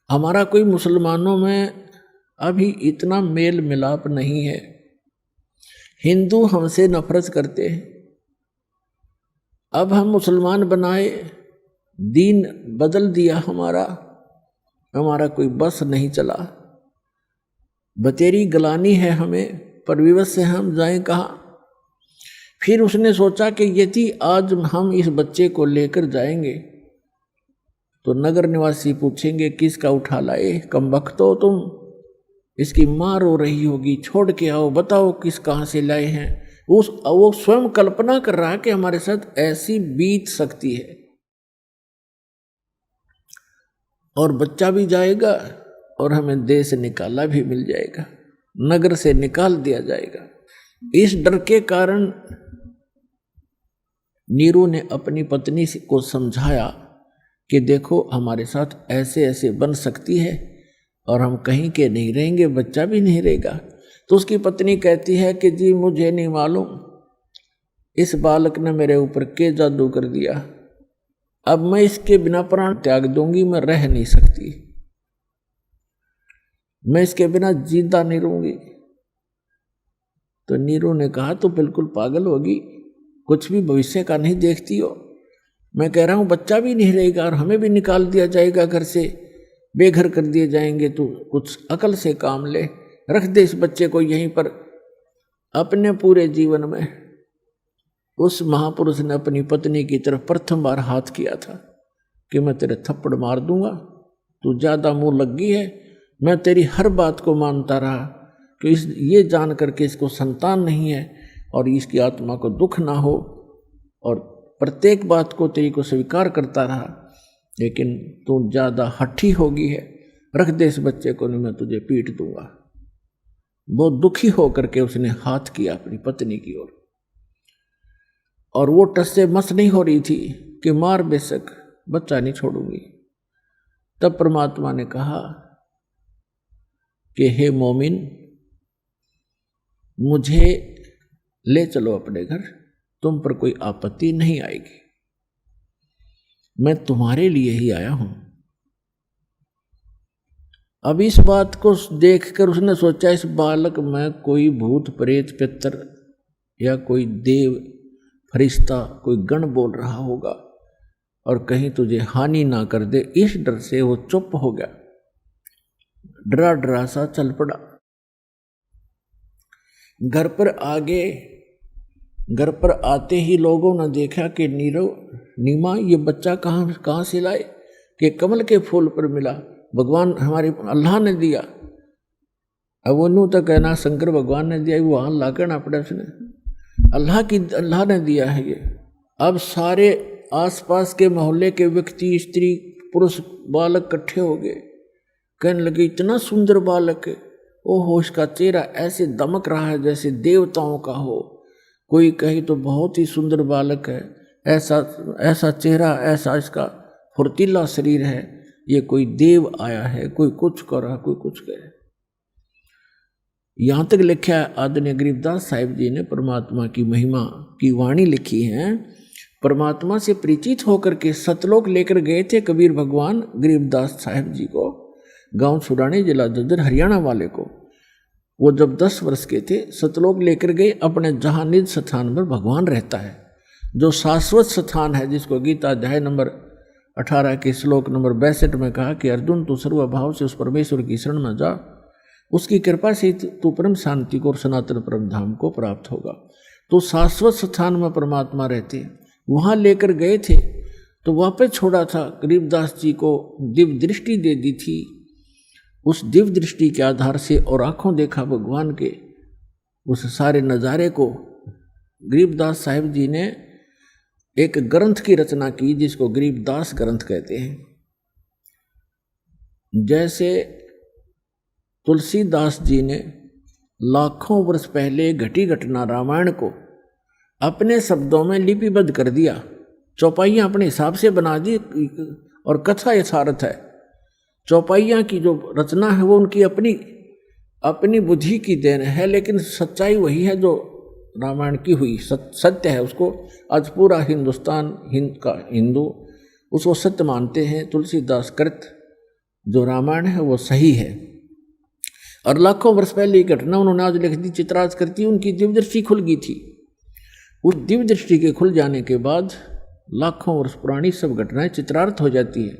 [SPEAKER 1] हमारा कोई मुसलमानों में अभी इतना मेल मिलाप नहीं है। हिंदू हमसे नफरत करते हैं। अब हम मुसलमान बनाए, दीन बदल दिया हमारा कोई बस नहीं चला। बतेरी गलानी है हमें, पर विवश से हम जाएं कहाँ। फिर उसने सोचा कि यदि आज हम इस बच्चे को लेकर जाएंगे तो नगर निवासी पूछेंगे किसका उठा लाए, कमबख्त हो तुम, इसकी माँ रो रही होगी, छोड़ के आओ, बताओ किस कहाँ से लाए हैं। वो स्वयं कल्पना कर रहा है कि हमारे साथ ऐसी बीत सकती है, और बच्चा भी जाएगा और हमें देश निकाला भी मिल जाएगा, नगर से निकाल दिया जाएगा। इस डर के कारण नीरू ने अपनी पत्नी को समझाया कि देखो हमारे साथ ऐसे ऐसे बन सकती है और हम कहीं के नहीं रहेंगे, बच्चा भी नहीं रहेगा। तो उसकी पत्नी कहती है कि जी मुझे नहीं मालूम इस बालक ने मेरे ऊपर क्या जादू कर दिया, अब मैं इसके बिना प्राण त्याग दूंगी, मैं रह नहीं सकती, मैं इसके बिना जिंदा नहीं रहूंगी। तो नीरू ने कहा तो बिल्कुल पागल होगी, कुछ भी भविष्य का नहीं देखती हो, मैं कह रहा हूं बच्चा भी नहीं रहेगा और हमें भी निकाल दिया जाएगा, घर से बेघर कर दिए जाएंगे, तो कुछ अकल से काम ले, रख दे इस बच्चे को यहीं पर। अपने पूरे जीवन में उस महापुरुष ने अपनी पत्नी की तरफ प्रथम बार हाथ किया था कि मैं तेरे थप्पड़ मार दूंगा, तू ज्यादा मुंह लग गई है। मैं तेरी हर बात को मानता रहा कि ये जान करके इसको संतान नहीं है और इसकी आत्मा को दुख ना हो, और प्रत्येक बात को तेरी को स्वीकार करता रहा, लेकिन तू ज्यादा हठी हो गई है, रख दे इस बच्चे को, नहीं मैं तुझे पीट दूंगा। बहुत दुखी होकर के उसने हाथ किया अपनी पत्नी की ओर, और वो टस से मस नहीं हो रही थी कि मार बेशक बच्चा नहीं छोड़ूंगी। तब परमात्मा ने कहा कि हे मोमिन, मुझे ले चलो अपने घर, तुम पर कोई आपत्ति नहीं आएगी, मैं तुम्हारे लिए ही आया हूं। अब इस बात को देखकर उसने सोचा इस बालक में कोई भूत प्रेत पितर या कोई देव फरिश्ता कोई गण बोल रहा होगा और कहीं तुझे हानि ना कर दे, इस डर से वो चुप हो गया, डरा डरा सा चल पड़ा। घर पर आते ही लोगों ने देखा कि नीमा ये बच्चा कहाँ से लाए, कि कमल के फूल पर मिला, भगवान हमारे अल्लाह ने दिया। अब वो नू तो कहना शंकर भगवान ने दिया, वो वहां ला करना पड़ा उसने, अल्लाह ने दिया है ये। अब सारे आसपास के मोहल्ले के व्यक्ति, स्त्री, पुरुष, बालक इकट्ठे हो गए, कहने लगे इतना सुंदर बालक है, ओहो इसका चेहरा ऐसे दमक रहा है जैसे देवताओं का हो, कोई कहे तो बहुत ही सुंदर बालक है, ऐसा चेहरा, ऐसा इसका फुर्तीला शरीर है, ये कोई देव आया है, कोई कुछ कर रहा, कोई कुछ कह रहा। यहाँ तक लिखा है आदरणीय गरीबदास साहिब जी ने परमात्मा की महिमा की वाणी लिखी है। परमात्मा से परिचित होकर के सतलोक लेकर गए थे कबीर भगवान गरीबदास साहिब जी को, गांव छुड़ाने जिला जज्जर हरियाणा वाले को। वो जब 10 वर्ष के थे सतलोक लेकर गए, अपने जहाँ निज स्थान पर भगवान रहता है, जो शाश्वत स्थान है, जिसको गीता अध्याय नंबर 18 के श्लोक नंबर 62 में कहा कि अर्जुन तू सर्वभाव से उस परमेश्वर की शरण में जा, उसकी कृपा से तू परम शांति को और सनातन परम धाम को प्राप्त होगा। तो शाश्वत स्थान में परमात्मा रहते हैं, वहाँ लेकर गए थे तो वापस छोड़ा था। गरीबदास जी को दिव्य दृष्टि दे दी थी, उस दिव्य दृष्टि के आधार से और आंखों देखा भगवान के उस सारे नज़ारे को गरीबदास साहिब जी ने एक ग्रंथ की रचना की, जिसको गरीबदास ग्रंथ कहते हैं। जैसे तुलसीदास जी ने लाखों वर्ष पहले घटी घटना रामायण को अपने शब्दों में लिपिबद्ध कर दिया, चौपाइयाँ अपने हिसाब से बना दी, और कथा यथार्थ है। चौपाइयाँ की जो रचना है वो उनकी अपनी बुद्धि की देन है, लेकिन सच्चाई वही है जो रामायण की हुई सत्य है। उसको आज पूरा हिंदुस्तान हिंदू उसको सत्य मानते हैं। तुलसीदास कृत जो रामायण है वो सही है, और लाखों वर्ष पहले ये घटना उन्होंने आज लिख दी, चित्रार्थ करती, उनकी दिव्य दृष्टि खुल गई थी। उस दिव्य दृष्टि के खुल जाने के बाद लाखों वर्ष पुरानी सब घटनाएं चित्रार्थ हो जाती है,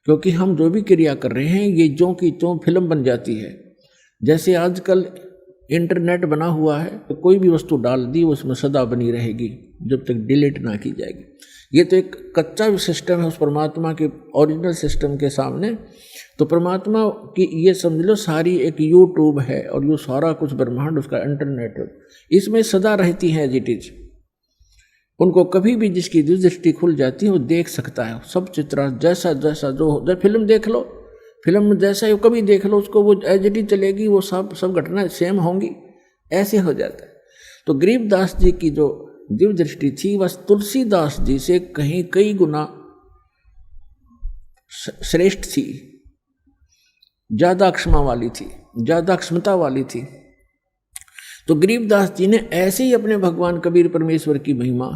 [SPEAKER 1] क्योंकि हम जो भी क्रिया कर रहे हैं ये ज्यों की त्यों फिल्म बन जाती है। जैसे आजकल इंटरनेट बना हुआ है तो कोई भी वस्तु डाल दी उसमें सदा बनी रहेगी जब तक डिलीट ना की जाएगी। ये तो एक कच्चा सिस्टम है उस परमात्मा के ओरिजिनल सिस्टम के सामने। तो परमात्मा की ये समझ लो सारी एक यूट्यूब है और ये सारा कुछ ब्रह्मांड उसका इंटरनेट है, इसमें सदा रहती है एज इट इज। उनको कभी भी जिसकी दृष्टि खुल जाती है वो देख सकता है सब चित्र जैसा जैसा जो फिल्म देख लो, फिल्म में जैसा ही कभी देख लो उसको वो एज इट इज चलेगी, वो सब घटनाएं सेम होंगी, ऐसे हो जाता है। तो गरीबदास जी की जो दिव्य दृष्टि थी वह तुलसीदास जी से कहीं कई गुना श्रेष्ठ थी, ज्यादा क्षमा वाली थी, ज्यादा क्षमता वाली थी। तो गरीबदास जी ने ऐसे ही अपने भगवान कबीर परमेश्वर की महिमा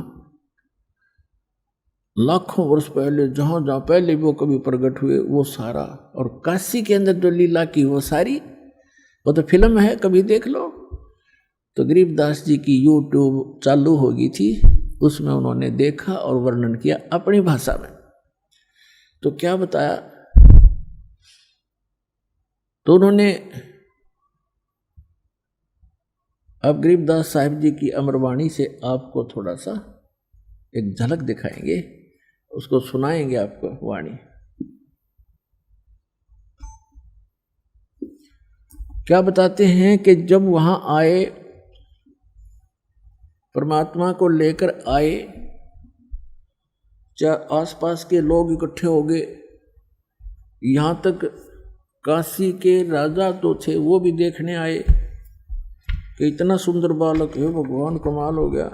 [SPEAKER 1] लाखों वर्ष पहले जहां जहां पहले वो कभी प्रकट हुए वो सारा, और काशी के अंदर जो लीला की वो सारी, वो तो फिल्म है कभी देख लो। तो गरीबदास जी की यूट्यूब चालू हो गई थी, उसमें उन्होंने देखा और वर्णन किया अपनी भाषा में। तो क्या बताया, तो उन्होंने अब गरीबदास साहिब जी की अमरवाणी से आपको थोड़ा सा एक झलक दिखाएंगे, उसको सुनाएंगे आपको वाणी। क्या बताते हैं कि जब वहां आए, परमात्मा को लेकर आए, चाहे आसपास के लोग इकट्ठे हो गए, यहां तक काशी के राजा तो थे वो भी देखने आए कि इतना सुंदर बालक है, भगवान कमाल हो गया।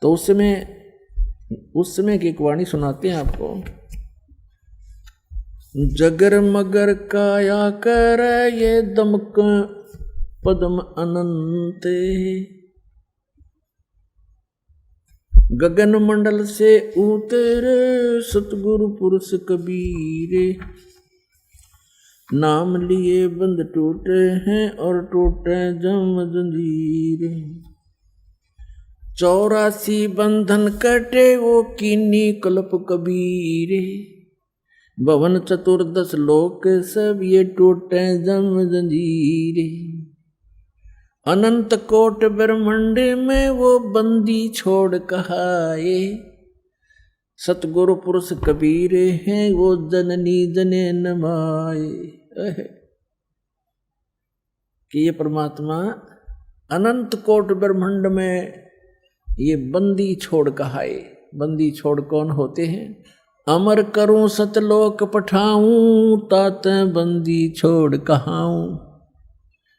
[SPEAKER 1] तो उस समय की एक वाणी सुनाते हैं आपको। जगर मगर काया कर ये दमक पद्म अनंत, गगन मंडल से उतरे सतगुरु पुरुष कबीर, नाम लिए बंद टूटे हैं और टूटे जम जंजीर, 84 बंधन कटे वो कीनी कल्प कबीर, भवन चतुर्दश लोक सब ये टूटे जम जंजीर, अनंत कोट ब्रह्मांड में वो बंदी छोड़ कहाए, सतगुरु पुरुष कबीर हैं वो जननी जने नमाए। कि ये परमात्मा अनंत कोट ब्रह्मांड में ये बंदी छोड़ कहाए। बंदी छोड़ कौन होते हैं? अमर करूं सतलोक पठाऊं तात बंदी छोड़ कहाऊं,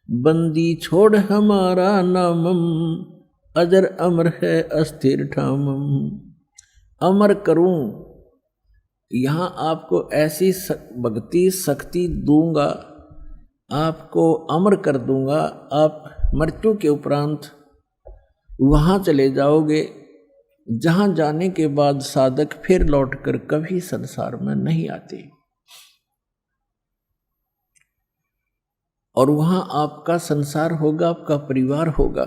[SPEAKER 1] बंदी छोड़ हमारा नामम अजर अमर है अस्थिर ठामम। अमर करूं, यहाँ आपको ऐसी भक्ति शक्ति दूंगा, आपको अमर कर दूंगा, आप मृत्यु के उपरांत वहाँ चले जाओगे जहाँ जाने के बाद साधक फिर लौटकर कभी संसार में नहीं आते, और वहाँ आपका संसार होगा, आपका परिवार होगा।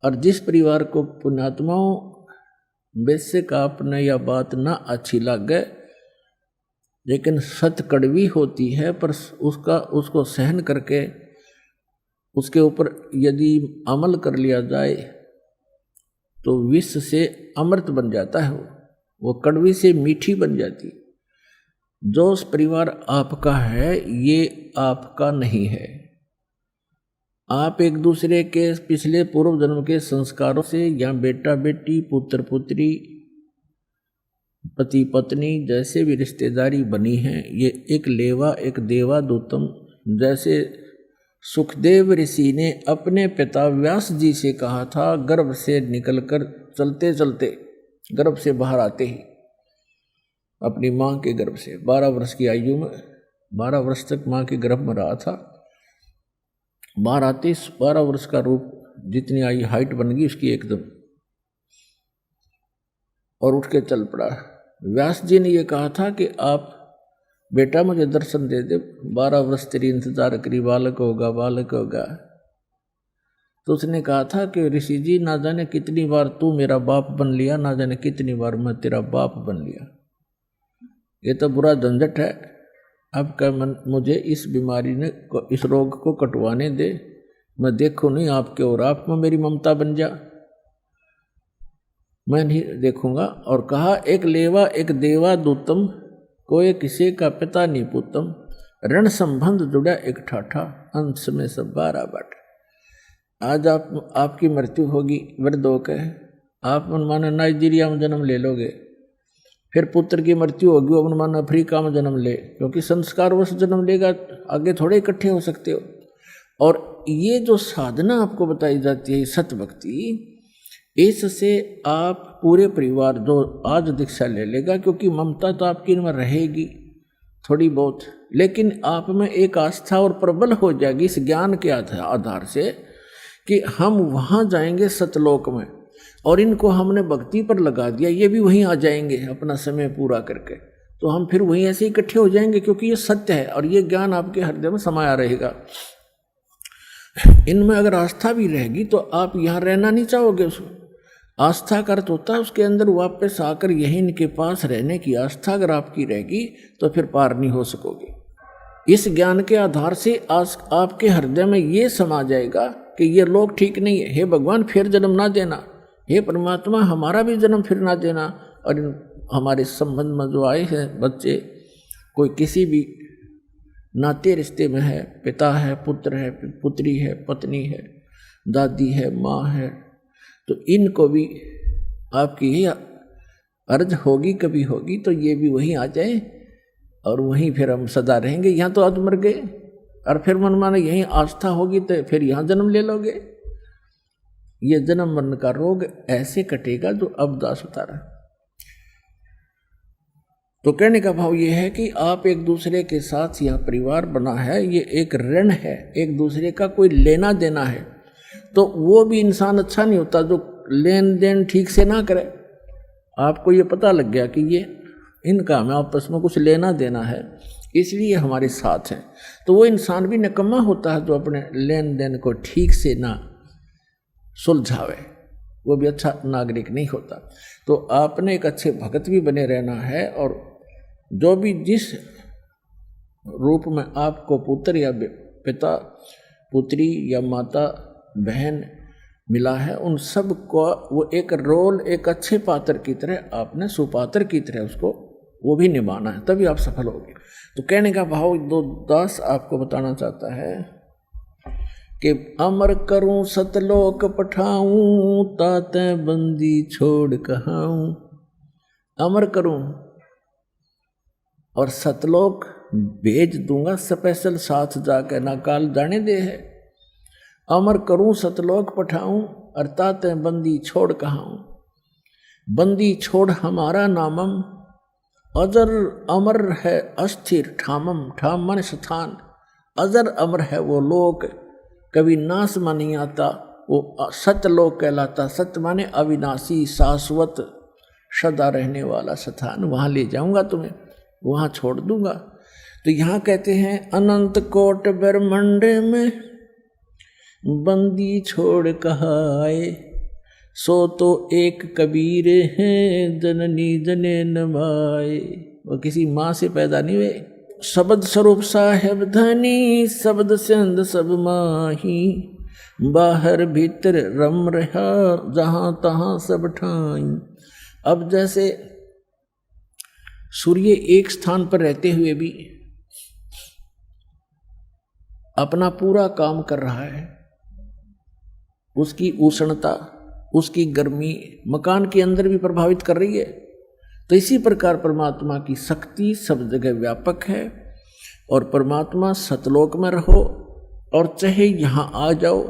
[SPEAKER 1] और जिस परिवार को पुण्यात्माओं वैसे का आपने यह बात ना अच्छी लगे, लेकिन सत्य कड़वी होती है, पर उसको सहन करके उसके ऊपर यदि अमल कर लिया जाए तो विष से अमृत बन जाता है, वो कड़वी से मीठी बन जाती। जो उस परिवार आपका है ये आपका नहीं है। आप एक दूसरे के पिछले पूर्व जन्म के संस्कारों से या बेटा बेटी पुत्र पुत्री पति पत्नी जैसे भी रिश्तेदारी बनी है, ये एक लेवा एक देवा दूतम। जैसे सुखदेव ऋषि ने अपने पिता व्यास जी से कहा था, गर्भ से निकलकर चलते चलते गर्भ से बाहर आते ही अपनी माँ के गर्भ से 12 वर्ष की आयु में 12 वर्ष तक माँ के गर्भ में रहा था। बाहर आते 12 वर्ष का रूप जितनी आई हाइट बन गई उसकी एकदम, और उठ के चल पड़ा। व्यास जी ने यह कहा था कि आप बेटा मुझे दर्शन दे दे, 12 वर्ष तेरी इंतजार करी, बालक होगा बालक होगा। तो उसने कहा था कि ऋषि जी ना जाने कितनी बार तू मेरा बाप बन लिया, ना जाने कितनी बार मैं तेरा बाप बन लिया। ये तो बुरा झंझट है। अब क्या मुझे इस बीमारी ने इस रोग को कटवाने दे, मैं देखूं नहीं आपके और आप में मेरी ममता बन जा, मैं नहीं देखूंगा। और कहा एक लेवा एक देवा दूतम, कोई किसी का पिता नहीं पुतम, रण संबंध जुड़ा एक ठाठा, अंश में सब 12 बाट। आज आपकी मृत्यु होगी वृद्ध होकर, आप मनमाना नाइजीरिया में जन्म ले लोगे, फिर पुत्र की मृत्यु होगी वो मनमाना अफ्रीका में जन्म ले, क्योंकि संस्कारवश जन्म लेगा, आगे थोड़े इकट्ठे हो सकते हो। और ये जो साधना आपको बताई जाती है सत्य भक्ति, इससे आप पूरे परिवार जो आज दीक्षा ले लेगा, क्योंकि ममता तो आपकी इनमें रहेगी थोड़ी बहुत, लेकिन आप में एक आस्था और प्रबल हो जाएगी इस ज्ञान के आधार से कि हम वहाँ जाएंगे सतलोक में, और इनको हमने भक्ति पर लगा दिया, ये भी वहीं आ जाएंगे अपना समय पूरा करके, तो हम फिर वहीं ऐसे इकट्ठे हो जाएंगे, क्योंकि ये सत्य है और ये ज्ञान आपके हृदय में समाया रहेगा। इनमें अगर आस्था भी रहेगी तो आप यहाँ रहना नहीं चाहोगे। उसको आस्था का अर्थ होता है उसके अंदर वापस आकर यही इनके पास रहने की आस्था अगर आपकी रहेगी तो फिर पार नहीं हो सकोगे। इस ज्ञान के आधार से आज आपके हृदय में ये समा जाएगा कि ये लोग ठीक नहीं है, हे भगवान फिर जन्म ना देना, हे परमात्मा हमारा भी जन्म फिर ना देना। और हमारे संबंध में जो आए हैं बच्चे, कोई किसी भी नाते रिश्ते में है, पिता है, पुत्र है, पुत्री है, पत्नी है, दादी है, माँ है, तो इनको भी आपकी ही अर्ज होगी, कभी होगी तो ये भी वहीं आ जाए और वहीं फिर हम सदा रहेंगे। यहाँ तो आज मर गए और फिर मन माने यहीं आस्था होगी तो फिर यहाँ जन्म ले लोगे। ये जन्म मरण का रोग ऐसे कटेगा जो अब दास उतारा। तो कहने का भाव ये है कि आप एक दूसरे के साथ यहाँ परिवार बना है, ये एक ऋण है, एक दूसरे का कोई लेना देना है। तो वो भी इंसान अच्छा नहीं होता जो लेन देन ठीक से ना करे। आपको ये पता लग गया कि ये इनका हमें आपस में कुछ लेना देना है, इसलिए हमारे साथ हैं, तो वो इंसान भी निकम्मा होता है जो अपने लेन देन को ठीक से ना सुलझावे, वो भी अच्छा नागरिक नहीं होता। तो आपने एक अच्छे भगत भी बने रहना है, और जो भी जिस रूप में आपको पुत्र या पिता, पुत्री या माता, बहन मिला है, उन सब को वो एक रोल, एक अच्छे पात्र की तरह आपने सुपात्र की तरह उसको वो भी निभाना है, तभी आप सफल होगे। तो कहने का भाव दो दास आपको बताना चाहता है कि अमर करूं सतलोक पठाऊं, ताते बंदी छोड़ कहाऊं। अमर करूं और सतलोक भेज दूंगा, स्पेशल साथ जाकर ना काल जाने दे है। अमर करूं सतलोक पठाऊं, अर्थात बंदी छोड़ कहाऊं। बंदी छोड़ हमारा नामम, अजर अमर है अस्थिर ठामम। ठाम मन स्थान, अजर अमर है वो लोक, कभी नाश में नहीं आता, वो सतलोक कहलाता। सत्य माने अविनाशी, शाश्वत, सदा रहने वाला स्थान, वहाँ ले जाऊंगा तुम्हें, वहाँ छोड़ दूंगा। तो यहाँ कहते हैं अनंत कोट ब्रह्मांड में बंदी छोड़ कहाए, सो तो एक कबीर हैं जननी जने नमाए। वो किसी माँ से पैदा नहीं हुए। शब्द स्वरूप साहेब धनी, शब्द सिंध सब माही, बाहर भीतर रम रहा, जहाँ तहाँ सब ठाई। अब जैसे सूर्य एक स्थान पर रहते हुए भी अपना पूरा काम कर रहा है, उसकी उष्णता, उसकी गर्मी मकान के अंदर भी प्रभावित कर रही है। तो इसी प्रकार परमात्मा की शक्ति सब जगह व्यापक है, और परमात्मा सतलोक में रहो और चाहे यहाँ आ जाओ,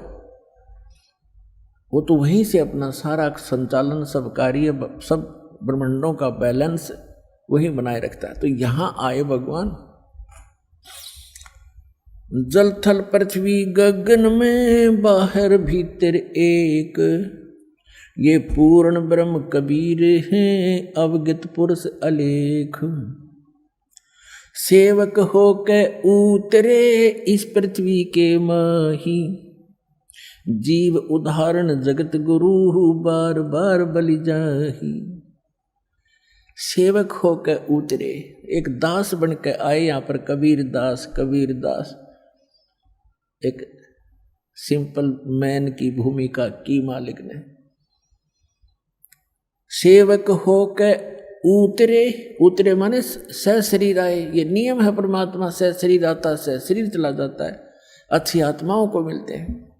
[SPEAKER 1] वो तो वहीं से अपना सारा संचालन, सब कार्य, सब ब्रह्मांडों का बैलेंस वही बनाए रखता है। तो यहाँ आए भगवान, जल थल पृथ्वी गगन में, बाहर भीतर एक, ये पूर्ण ब्रह्म कबीर हैं, अवगत पुरुष अलेख। सेवक हो के उतरे इस पृथ्वी के माही, जीव उदाहरण जगत गुरु, बार बार बलि जाही। सेवक हो के उतरे, एक दास बन के आए यहाँ पर, कबीर दास। कबीर दास एक सिंपल मैन की भूमिका की मालिक ने। सेवक होके उतरे, उतरे माने सशरीर आए। ये नियम है परमात्मा, सशरीर आता सशरीर चला जाता है, अच्छी आत्माओं को मिलते हैं।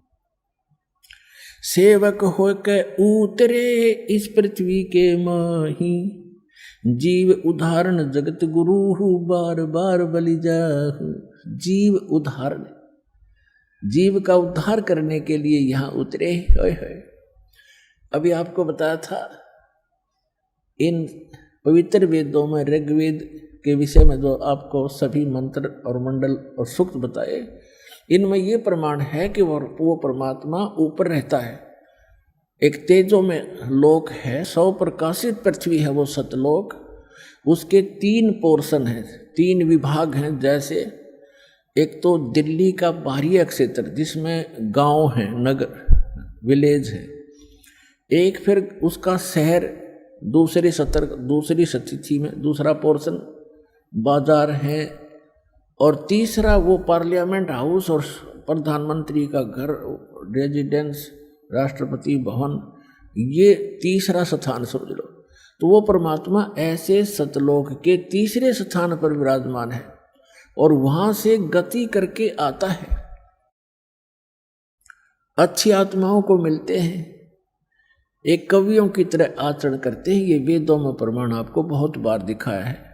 [SPEAKER 1] सेवक होके उतरे इस पृथ्वी के माही, जीव उदाहरण जगत गुरु बार बार बलि जाहु। जीव उदाहरण, जीव का उद्धार करने के लिए यहां उतरे। अभी आपको बताया था इन पवित्र वेदों में, ऋग्वेद के विषय में जो आपको सभी मंत्र और मंडल और सूक्त बताए, इनमें ये प्रमाण है कि वो परमात्मा ऊपर रहता है। एक तेजो में लोक है, 100 प्रकाशित पृथ्वी है वो सतलोक। उसके 3 पोर्शन हैं, 3 विभाग हैं। जैसे एक तो दिल्ली का बाहरी क्षेत्र जिसमें गांव हैं, नगर, विलेज है। एक फिर उसका शहर दूसरी स्थिति में, दूसरा पोर्शन बाजार है। और तीसरा वो पार्लियामेंट हाउस और प्रधानमंत्री का घर, रेजिडेंस, राष्ट्रपति भवन, ये तीसरा स्थान समझ लो। तो वो परमात्मा ऐसे सतलोक के तीसरे स्थान पर विराजमान है और वहां से गति करके आता है, अच्छी आत्माओं को मिलते हैं, एक कवियों की तरह आचरण करते हैं। ये वेदों में प्रमाण आपको बहुत बार दिखाया है।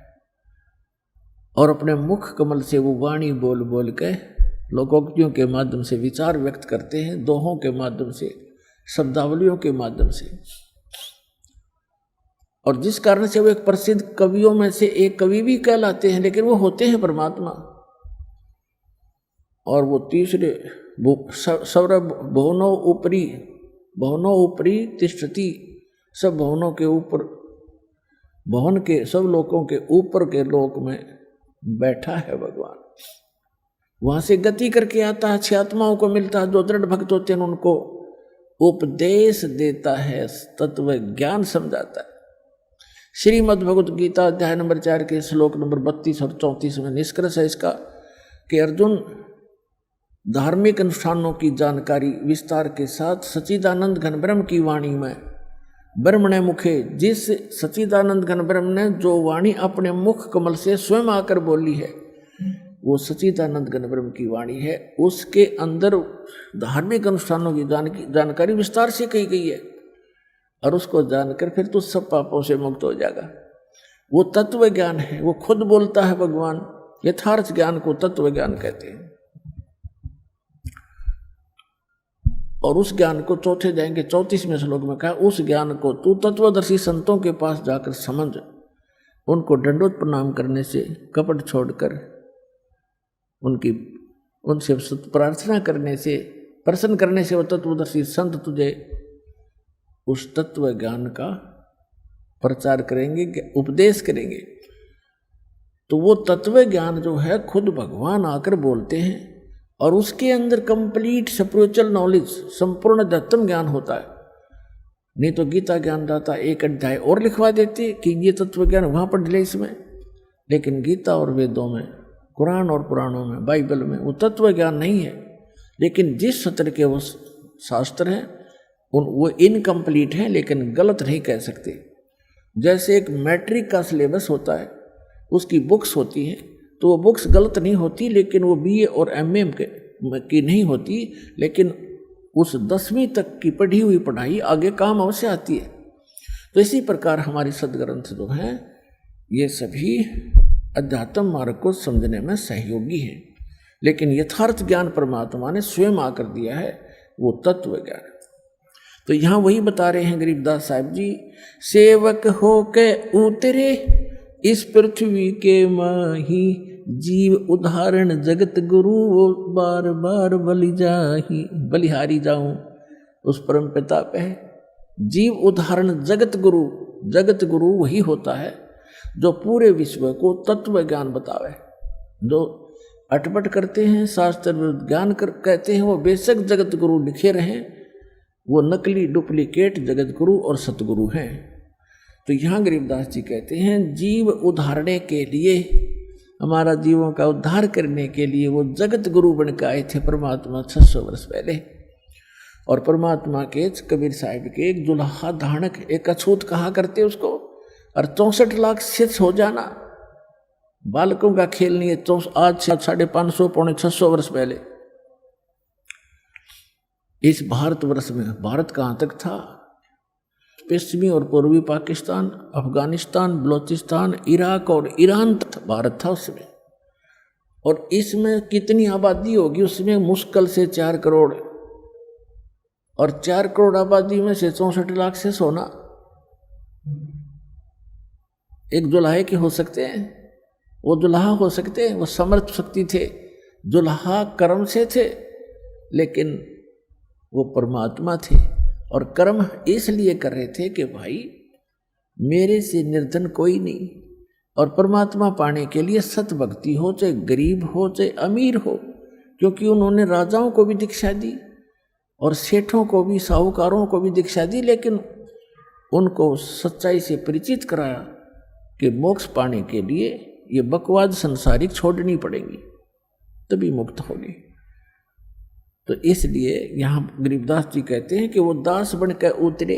[SPEAKER 1] और अपने मुख कमल से वो वाणी बोल बोल के लोकोक्तियों के माध्यम से विचार व्यक्त करते हैं, दोहों के माध्यम से, शब्दावलियों के माध्यम से। और जिस कारण से वो एक प्रसिद्ध कवियों में से एक कवि भी कहलाते हैं, लेकिन वो होते हैं परमात्मा। और वो तीसरे सौरभ भवनों ऊपरी तिष्ठति, सब भवनों के ऊपर, भवन के सब लोकों के ऊपर के लोक में बैठा है भगवान। वहां से गति करके आता है, अच्छी आत्माओं को मिलता है। जो दृढ़ भक्त होते हैं उनको उपदेश देता है, तत्व ज्ञान समझाता है। श्रीमद् भगवत गीता अध्याय नंबर 4 के श्लोक नंबर 32 और 34 में निष्कर्ष है इसका कि अर्जुन, धार्मिक अनुष्ठानों की जानकारी विस्तार के साथ सच्चिदानंद घन ब्रह्म की वाणी में, ब्रह्मणे मुखे, जिस सच्चिदानंद घन ब्रह्म ने जो वाणी अपने मुख कमल से स्वयं आकर बोली है, वो सच्चिदानंद घन ब्रह्म की वाणी है। उसके अंदर धार्मिक अनुष्ठानों की जानकारी विस्तार से कही गई है। और उसको जानकर फिर तो सब पापों से मुक्त हो जाएगा। वो तत्व ज्ञान है, वो खुद बोलता है भगवान। यथार्थ ज्ञान को तत्व ज्ञान कहते हैं। और उस ज्ञान को चौथे जाएंगे 34वें श्लोक में कहा, उस ज्ञान को तू तत्वदर्शी संतों के पास जाकर समझ, उनको दंडोत प्रणाम करने से, कपट छोड़कर उनसे प्रार्थना करने से, प्रसन्न करने से वो तत्वदर्शी संत तुझे उस तत्व ज्ञान का प्रचार करेंगे, उपदेश करेंगे। तो वो तत्व ज्ञान जो है खुद भगवान आकर बोलते हैं और उसके अंदर कंप्लीट स्पिरिचुअल नॉलेज, संपूर्ण अध्यात्म ज्ञान होता है। नहीं तो गीता ज्ञान दाता एक अध्याय और लिखवा देते कि ये तत्व ज्ञान वहां पर डले इसमें। लेकिन गीता और वेदों में, कुरान और पुराणों में, बाइबल में वो तत्व ज्ञान नहीं है। लेकिन जिस सत्र के वो शास्त्र हैं वो इनकम्प्लीट हैं, लेकिन गलत नहीं कह सकते। जैसे एक मैट्रिक का सिलेबस होता है, उसकी बुक्स होती हैं, तो वो बुक्स गलत नहीं होती, लेकिन वो BA और MA की नहीं होती, लेकिन उस 10वीं तक की पढ़ी हुई पढ़ाई आगे काम अवश्य आती है। तो इसी प्रकार हमारी सदग्रंथ जो हैं ये सभी अध्यात्म मार्ग को समझने में सहयोगी हैं, लेकिन यथार्थ ज्ञान परमात्मा ने स्वयं आकर दिया है, वो तत्व ज्ञान। तो यहाँ वही बता रहे हैं गरीबदास साहिब जी, सेवक हो के उतरे इस पृथ्वी के माही, जीव उदाहरण जगत गुरु, वो बार बार बलिहारी जाऊं उस परम पिता पे। जीव उदाहरण जगत गुरु, जगत गुरु वही होता है जो पूरे विश्व को तत्व ज्ञान बतावे। जो अटपट करते हैं, शास्त्र विरुद्ध ज्ञान कहते हैं, वो बेशक जगत गुरु लिखे रहें, वो नकली डुप्लीकेट जगत गुरु और सतगुरु हैं। तो यहाँ गरीबदास जी कहते हैं जीव उधारने के लिए हमारा जीवों का उद्धार करने के लिए वो जगत गुरु बन के आए थे परमात्मा 600 वर्ष पहले। और परमात्मा के कबीर साहिब के एक दुल्हा धानक एक अछूत कहा करते उसको, और 64 लाख सिद्ध हो जाना बालकों का खेल नहीं है। तो आज से 550 पौने 600 वर्ष पहले इस भारतवर्ष में, भारत कहाँ तक था, पश्चिमी और पूर्वी पाकिस्तान, अफगानिस्तान, बलोचिस्तान, इराक और ईरान तक भारत था उसमें। और इसमें कितनी आबादी होगी, उसमें मुश्किल से 4 करोड़, और 4 करोड़ आबादी में से 64 लाख से सोना एक दुल्हे के हो सकते हैं? वो दुल्हा हो सकते हैं? वो समर्थ शक्ति थे, दुल्हा कर्म से थे, लेकिन वो परमात्मा थे। और कर्म इसलिए कर रहे थे कि भाई मेरे से निर्धन कोई नहीं, और परमात्मा पाने के लिए सत भक्ति हो, चाहे गरीब हो चाहे अमीर हो, क्योंकि उन्होंने राजाओं को भी दीक्षा दी और सेठों को भी, साहूकारों को भी दीक्षा दी, लेकिन उनको सच्चाई से परिचित कराया कि मोक्ष पाने के लिए ये बकवाद संसारिक छोड़नी पड़ेगी, तभी मुक्त होगी। तो इसलिए यहाँ गरीबदास जी कहते हैं कि वो दास बनकर उतरे।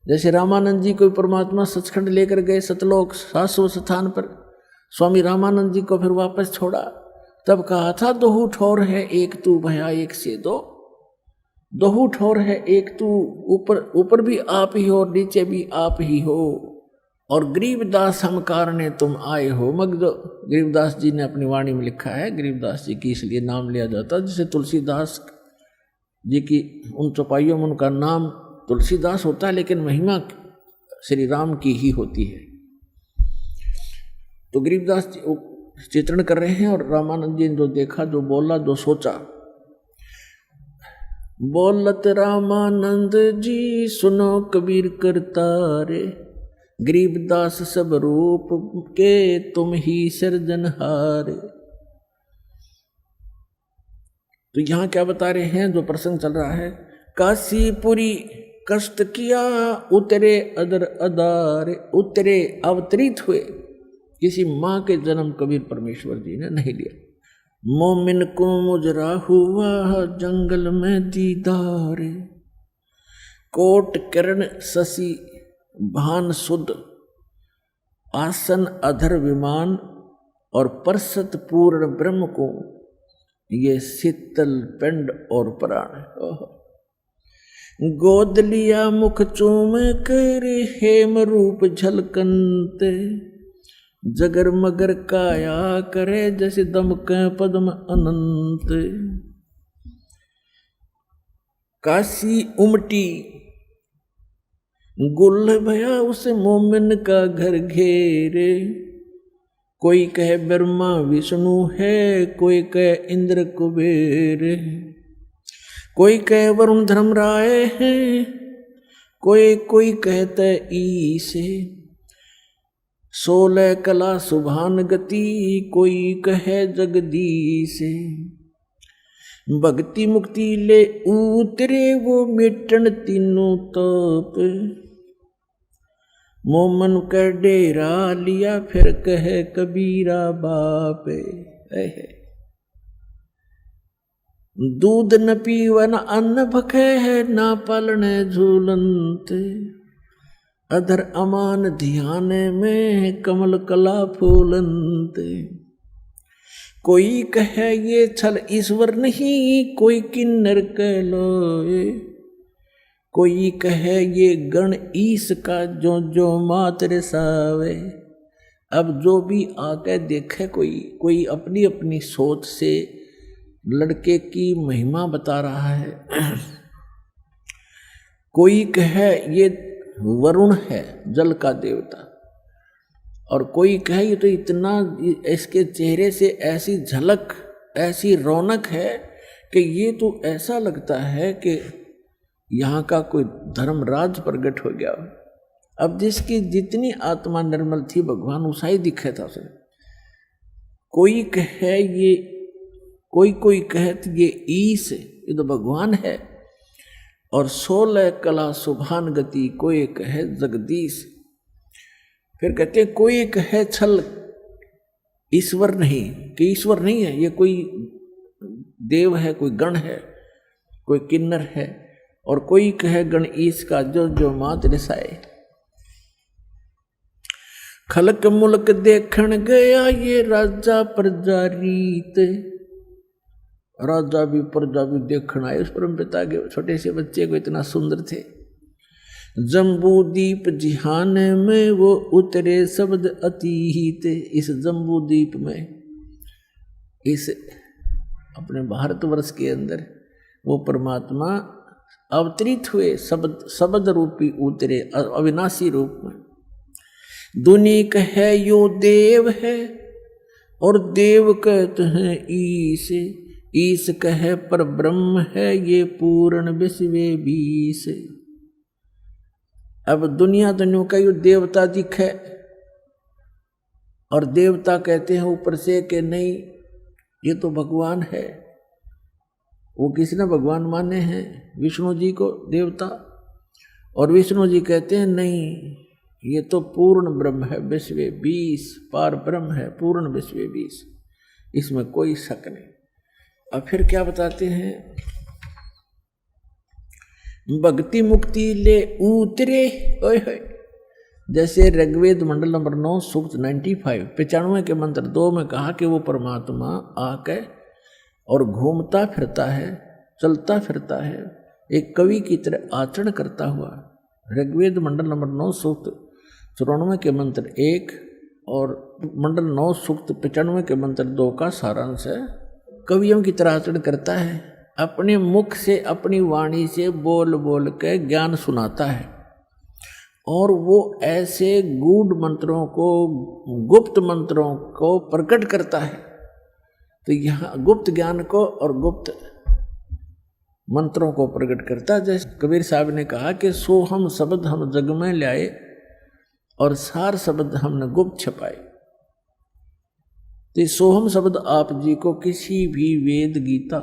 [SPEAKER 1] जैसे रामानंद जी को परमात्मा सचखंड लेकर गए सतलोक शाश्वत स्थान पर, स्वामी रामानंद जी को फिर वापस छोड़ा, तब कहा था दोहू ठोर है एक तू भया एक से दो, दोहू ठोर है एक तू, ऊपर भी आप ही हो और नीचे भी आप ही हो, और गरीबदास हम कारणे तुम आए हो मगदो। गरीबदास जी ने अपनी वाणी में लिखा है, गरीबदास जी की इसलिए नाम लिया जाता है, जैसे तुलसीदास जी की उन चौपाइयों में उनका नाम तुलसीदास होता है, लेकिन महिमा श्री राम की ही होती है। तो गरीबदास जी चित्रण कर रहे हैं, और रामानंद जी ने जो देखा, जो बोला, जो सोचा, बोलत रामानंद जी सुनो कबीर करतारे, गरीबदास सब रूप के तुम ही सिरजनहार। तो यहां क्या बता रहे हैं, जो प्रसंग चल रहा है, काशीपुरी कष्ट किया उतरे अदर अदार, उतरे अवतरित हुए, किसी मां के जन्म कबीर परमेश्वर जी ने नहीं लिया। मोमिन को मुजरा हुआ जंगल में दीदार, कोट किरण शशि भान सुध, आसन अधर विमान, और परसत पूर्ण ब्रह्म को ये शीतल पिंड और प्राण। गोद लिया मुख चूम कर हेम रूप झलकंते, जगर मगर काया करे जैसे दमके पद्म अनंत। काशी उमटी गुल भया उस मोमिन का घर घेरे, कोई कहे ब्रह्मा विष्णु है, कोई कहे इंद्र कुबेर, कोई कहे वरुण धर्मराय है, कोई कहते ईसे, 16 कला सुभान गति, कोई कहे जगदीश। भक्ति मुक्ति ले उतरे वो मिटन तीनों तप, मोमन का डेरा लिया फिर कहे कबीरा बाप। दूध न पीवन अन्न भखे है, ना पालने झूलंत, अधर अमान ध्यान में कमल कला फूलंत। कोई कहे ये छल ईश्वर नहीं, कोई किन्नर कह लोए, कोई कहे ये गण ईश का जो जो मात्र सावे। अब जो भी आके देखे, कोई अपनी अपनी सोच से लड़के की महिमा बता रहा है। कोई कहे ये वरुण है जल का देवता, और कोई कहे ये तो इतना, इसके चेहरे से ऐसी झलक, ऐसी रौनक है कि ये तो ऐसा लगता है कि यहाँ का कोई धर्मराज प्रकट हो गया। अब जिसकी जितनी आत्मा निर्मल थी भगवान उसा ही दिखे था उसे। कोई कहे ये, कोई कहे ये ईश, ये तो भगवान है, और 16 कला सुभान गति, कोई कहे जगदीश। फिर कहते कोई कहे छल ईश्वर नहीं, कि ईश्वर नहीं है, ये कोई देव है, कोई गण है, कोई किन्नर है, और कोई कहे गण ईश का जो जो मात रिसाए। खलक मुल्क देखण गया ये राजा प्रजा रीत, राजा भी प्रजा भी देखना है। उस परम पिता के छोटे से बच्चे को इतना सुंदर थे। जम्बू दीप जिहान में वो उतरे शब्द अतीत, इस जम्बू दीप में, इस अपने भारतवर्ष के अंदर वो परमात्मा अवतरित हुए, शब्द रूपी उतरे अविनाशी रूप में। दुनी कहे यो देव है और देव कहते हैं ईश, ईश कहे पर ब्रह्म है ये पूर्ण विश्वे बीस। अब दुनिया का यो देवता दिखे, और देवता कहते हैं ऊपर से कि नहीं ये तो भगवान है। वो किसी ने भगवान माने हैं विष्णु जी को देवता, और विष्णु जी कहते हैं नहीं ये तो पूर्ण ब्रह्म है, विश्वे बीस, पार ब्रह्म है, पूर्ण विश्वे बीस, इसमें कोई शक नहीं। अब फिर क्या बताते हैं, भक्ति मुक्ति ले उतरे, ओए होए, जैसे ऋग्वेद मंडल नंबर 9 सूक्त 95 के मंत्र 2 में कहा कि वो परमात्मा आके और घूमता फिरता है, चलता फिरता है, एक कवि की तरह आचरण करता हुआ। ऋग्वेद मंडल नंबर 9 सूक्त 94 के मंत्र 1 और मंडल 9 सूक्त 95 के मंत्र 2 का सारांश है। कवियों की तरह आचरण करता है, अपने मुख से अपनी वाणी से बोल बोल के ज्ञान सुनाता है, और वो ऐसे गूढ़ मंत्रों को, गुप्त मंत्रों को प्रकट करता है। तो यहाँ गुप्त ज्ञान को और गुप्त मंत्रों को प्रकट करता है। जैसे कबीर साहब ने कहा कि सोहम शब्द हम जग में लाए और सार शब्द हमने गुप्त छपाए। तो सोहम शब्द आप जी को किसी भी वेद, गीता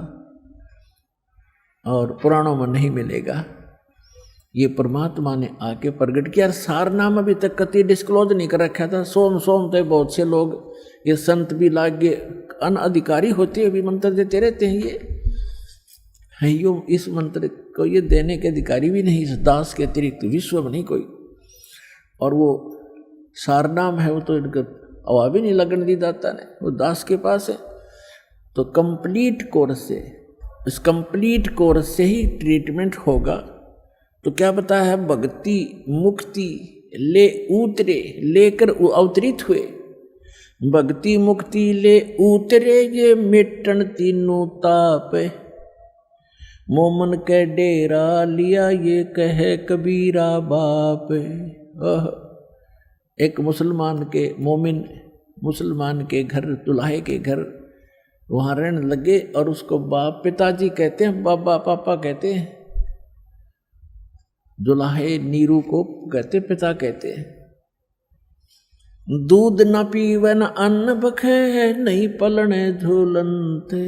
[SPEAKER 1] और पुराणों में नहीं मिलेगा। ये परमात्मा ने आके प्रकट किया। सार नाम अभी तक कति डिस्क्लोज नहीं कर रखा था। सोम सोम तो बहुत से लोग, ये संत भी लागे अनअधिकारी होते हुए भी मंत्र देते रहते हैं। ये यो इस मंत्र को ये देने के अधिकारी भी नहीं, इस दास के अतिरिक्त विश्व में नहीं कोई। और वो सार नाम है, वो तो इनका हवा भी नहीं लगन दी दाता ने, वो दास के पास है। तो कंप्लीट कोर्स से, इस कंप्लीट कोर्स से ही ट्रीटमेंट होगा। तो क्या बता है, भक्ति मुक्ति ले उतरे, लेकर अवतरित हुए। भक्ति मुक्ति ले उतरे ये मिटन तीनों ताप, मोमन के डेरा लिया ये कहे कबीरा बाप। एक मुसलमान के, मोमिन मुसलमान के घर, दुल्हे के घर वहाँ रहने लगे, और उसको बाप, पिताजी कहते हैं, बाबा पापा कहते हैं। दुल्हे नीरू को कहते पिता कहते हैं। दूध न पीवे न अन्न बखे, नहीं पलने झूलनते,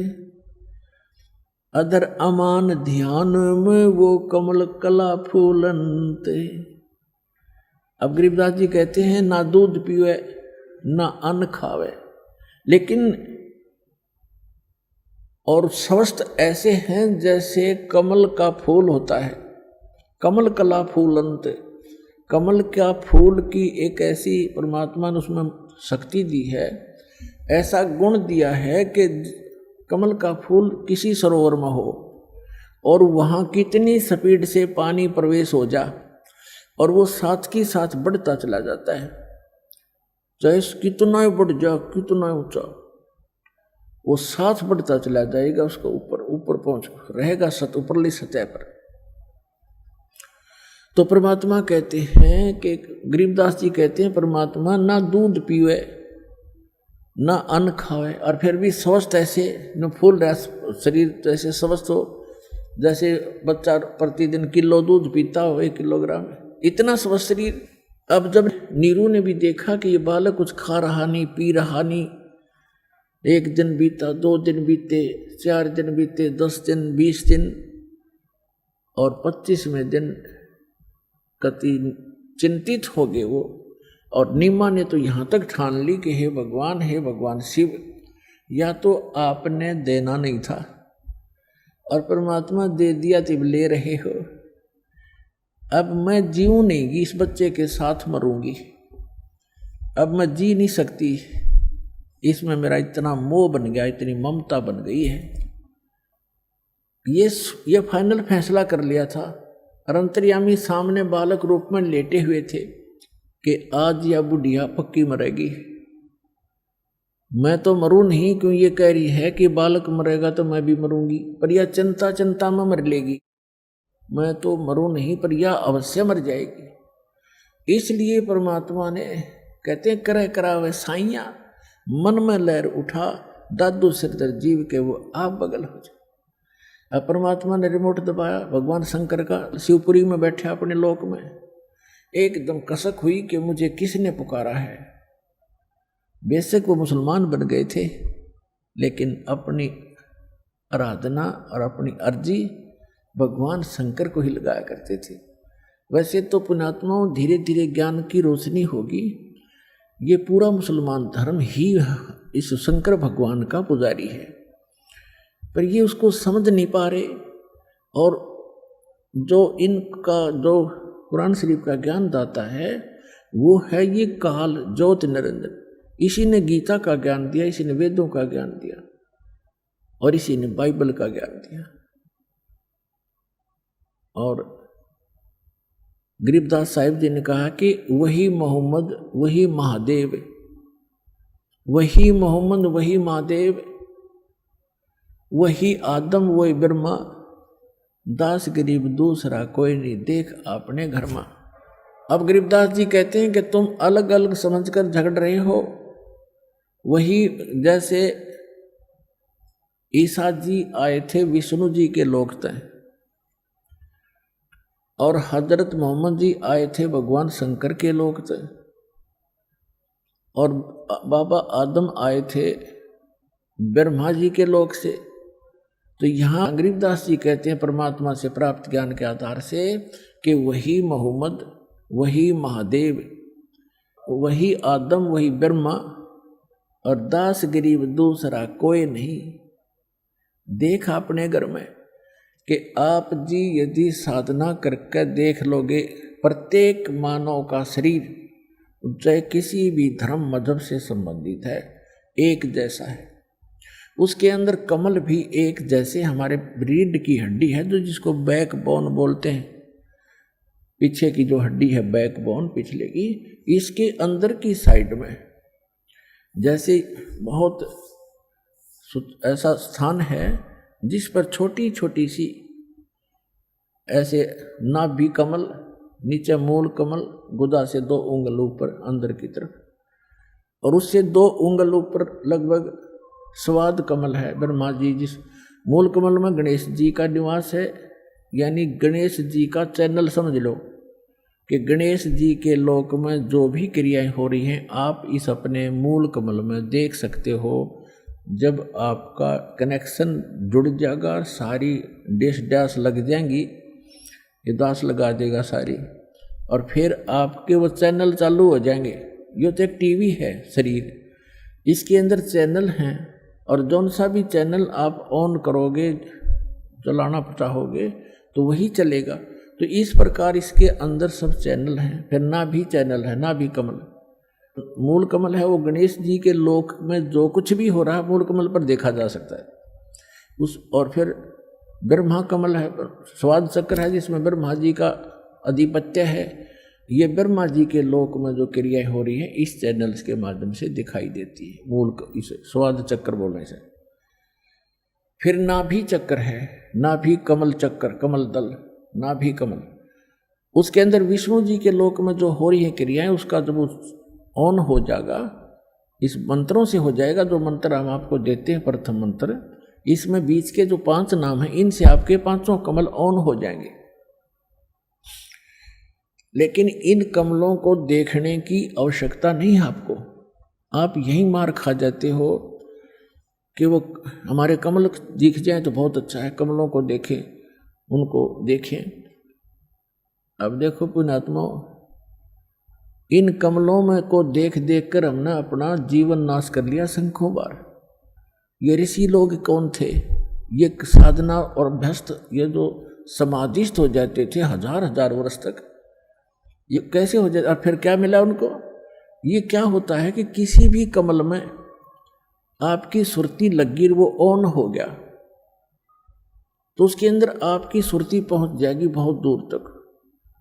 [SPEAKER 1] अदर अमान ध्यान में वो कमल कला फूलनते। अब गरीबदास जी कहते हैं ना दूध पीवे ना अन्न खावे, लेकिन और स्वस्थ ऐसे हैं जैसे कमल का फूल होता है। कमल कला फूलंत, कमल का फूल की एक ऐसी परमात्मा ने उसमें शक्ति दी है, ऐसा गुण दिया है कि कमल का फूल किसी सरोवर में हो और वहाँ कितनी स्पीड से पानी प्रवेश हो जा, और वो साथ के साथ बढ़ता चला जाता है। चाहे कितना ही बढ़ जा, कितना ऊंचा, वो साथ बढ़ता चला जाएगा, उसको ऊपर ऊपर पहुंच रहेगा, ऊपरली सतह पर। तो परमात्मा कहते हैं कि गरीबदास जी कहते हैं परमात्मा ना दूध पीवे ना अन्न खावे, और फिर भी स्वस्थ ऐसे न फूल रहा शरीर, तो ऐसे स्वस्थ हो जैसे बच्चा प्रतिदिन किलो दूध पीता हो, 1 किलोग्राम, इतना स्वस्थ शरीर। अब जब नीरू ने भी देखा कि ये बालक कुछ खा रहा नहीं, पी रहा नहीं, 1 दिन बीता, 2 दिन बीते, 4 दिन बीते, 10 दिन, 20 दिन, और 25वें दिन कति चिंतित हो गए वो और नीमा ने तो यहाँ तक ठान ली कि हे भगवान शिव, या तो आपने देना नहीं था और परमात्मा दे दिया तो ले रहे हो। अब मैं जीऊँ नहीं, इस बच्चे के साथ मरूंगी, अब मैं जी नहीं सकती, इसमें मेरा इतना मोह बन गया, इतनी ममता बन गई है। ये फाइनल फैसला कर लिया था। और अंतर्यामी सामने बालक रूप में लेटे हुए थे कि आज या बुढ़िया पक्की मरेगी। मैं तो मरूं नहीं, क्यों ये कह रही है कि बालक मरेगा तो मैं भी मरूंगी, पर यह चिंता में मर लेगी। मैं तो मरूं नहीं, पर यह अवश्य मर जाएगी। इसलिए परमात्मा ने, कहते हैं, करे करावे साइया, मन में लहर उठा, दादू सिरदर जीव के वो आप बगल हो जाए। अब परमात्मा ने रिमोट दबाया, भगवान शंकर का, शिवपुरी में बैठे अपने लोक में। एकदम कसक हुई कि मुझे किसने पुकारा है। बेशक वो मुसलमान बन गए थे, लेकिन अपनी आराधना और अपनी अर्जी भगवान शंकर को ही लगाया करते थे। वैसे तो पुण्यात्माओं, धीरे धीरे ज्ञान की रोशनी होगी। ये पूरा मुसलमान धर्म ही इस शंकर भगवान का पुजारी है, पर ये उसको समझ नहीं पा रहे। और जो इनका जो कुरान शरीफ का ज्ञान दाता है वो है ये काल ज्योत निरंजन। इसी ने गीता का ज्ञान दिया, इसी ने वेदों का ज्ञान दिया और इसी ने बाइबल का ज्ञान दिया। और गरीबदास साहिब जी ने कहा कि वही मोहम्मद वही महादेव, वही मोहम्मद वही महादेव, वही आदम वही ब्रह्मा, दास गरीब दूसरा कोई नहीं, देख अपने घर में। अब गरीबदास जी कहते हैं कि तुम अलग अलग समझकर झगड़ रहे हो। वही जैसे ईसा जी आए थे विष्णु जी के लोक तय, और हजरत मोहम्मद जी आए थे भगवान शंकर के लोक तय, और बाबा आदम आए थे ब्रह्मा जी के लोक से। तो यहाँ गरीबदास जी कहते हैं परमात्मा से प्राप्त ज्ञान के आधार से कि वही मोहम्मद वही महादेव, वही आदम वही ब्रह्मा, और दास गरीब दूसरा कोई नहीं। देख अपने घर में कि आप जी यदि साधना करके देख लोगे, प्रत्येक मानव का शरीर चाहे किसी भी धर्म मजहब से संबंधित है, एक जैसा है। उसके अंदर कमल भी एक जैसे हमारे रीढ़ की हड्डी है, जो जिसको बैकबोन बोलते हैं, पीछे की जो हड्डी है बैकबोन पिछले की, इसके अंदर की साइड में जैसे बहुत ऐसा स्थान है जिस पर छोटी छोटी सी ऐसे नाभि कमल, नीचे मूल कमल, गुदा से 2 उंगल ऊपर अंदर की तरफ, और उससे 2 उंगल ऊपर लगभग स्वाद कमल है ब्रह्मा जी। जिस मूल कमल में गणेश जी का निवास है, यानी गणेश जी का चैनल समझ लो कि गणेश जी के लोक में जो भी क्रियाएं हो रही हैं आप इस अपने मूल कमल में देख सकते हो। जब आपका कनेक्शन जुड़ जाएगा, सारी डैश डैश लग जाएंगी, ये दास लगा देगा सारी, और फिर आपके वो चैनल चालू हो जाएंगे। ये तो एक टीवी है शरीर, इसके अंदर चैनल हैं, और जौन सा भी चैनल आप ऑन करोगे, चलाना चाहोगे तो वही चलेगा। तो इस प्रकार इसके अंदर सब चैनल हैं। फिर नाभि चैनल है, नाभि कमल, मूल कमल है वो गणेश जी के लोक में जो कुछ भी हो रहा है मूल कमल पर देखा जा सकता है उस। और फिर ब्रह्मा कमल है, स्वाद चक्र है जिसमें ब्रह्मा जी का अधिपत्य है। ये ब्रह्मा जी के लोक में जो क्रियाएं हो रही हैं इस चैनल्स के माध्यम से दिखाई देती है, मूल इसे स्वाद चक्र बोलने से। फिर नाभि चक्र है, नाभि कमल चक्र, कमल दल, नाभि कमल, उसके अंदर विष्णु जी के लोक में जो हो रही है क्रियाएं, उसका जब ऑन हो जाएगा, इस मंत्रों से हो जाएगा। जो मंत्र हम आपको देते हैं, प्रथम मंत्र, इसमें बीच के जो 5 नाम हैं, इनसे आपके 5 कमल ऑन हो जाएंगे। लेकिन इन कमलों को देखने की आवश्यकता नहीं है आपको, आप यही मार खा जाते हो कि वो हमारे कमल दिख जाए तो बहुत अच्छा है, कमलों को देखें, उनको देखें। अब देखो पुण्यात्माओं, इन कमलों में को देख देख कर हमने अपना जीवन नाश कर लिया संख्यों बार। ये ऋषि लोग कौन थे? ये साधना और अभ्यस्त, ये जो समाधिस्थ हो जाते थे हजार हजार वर्ष तक, ये कैसे हो जाते? और फिर क्या मिला उनको? ये क्या होता है कि किसी भी कमल में आपकी सुरती लगी, वो ऑन हो गया तो उसके अंदर आपकी सुरती पहुंच जाएगी बहुत दूर तक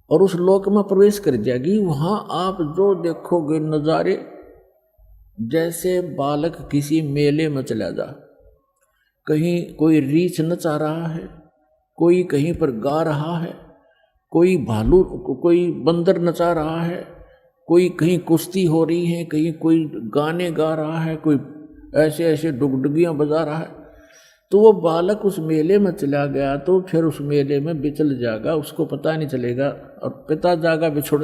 [SPEAKER 1] और उस लोक में प्रवेश कर जाएगी। वहां आप जो देखोगे नज़ारे, जैसे बालक किसी मेले में चला जा, कहीं कोई रीछ नचा रहा है, कोई कहीं पर गा रहा है, कोई भालू, कोई बंदर नचा रहा है, कोई कहीं कुश्ती हो रही है, कहीं कोई गाने गा रहा है, कोई ऐसे ऐसे डुगडुगियाँ बजा रहा है, तो वो बालक उस मेले में चला गया तो फिर उस मेले में बिचल जाएगा, उसको पता नहीं चलेगा और पिता जागा बिछुड़।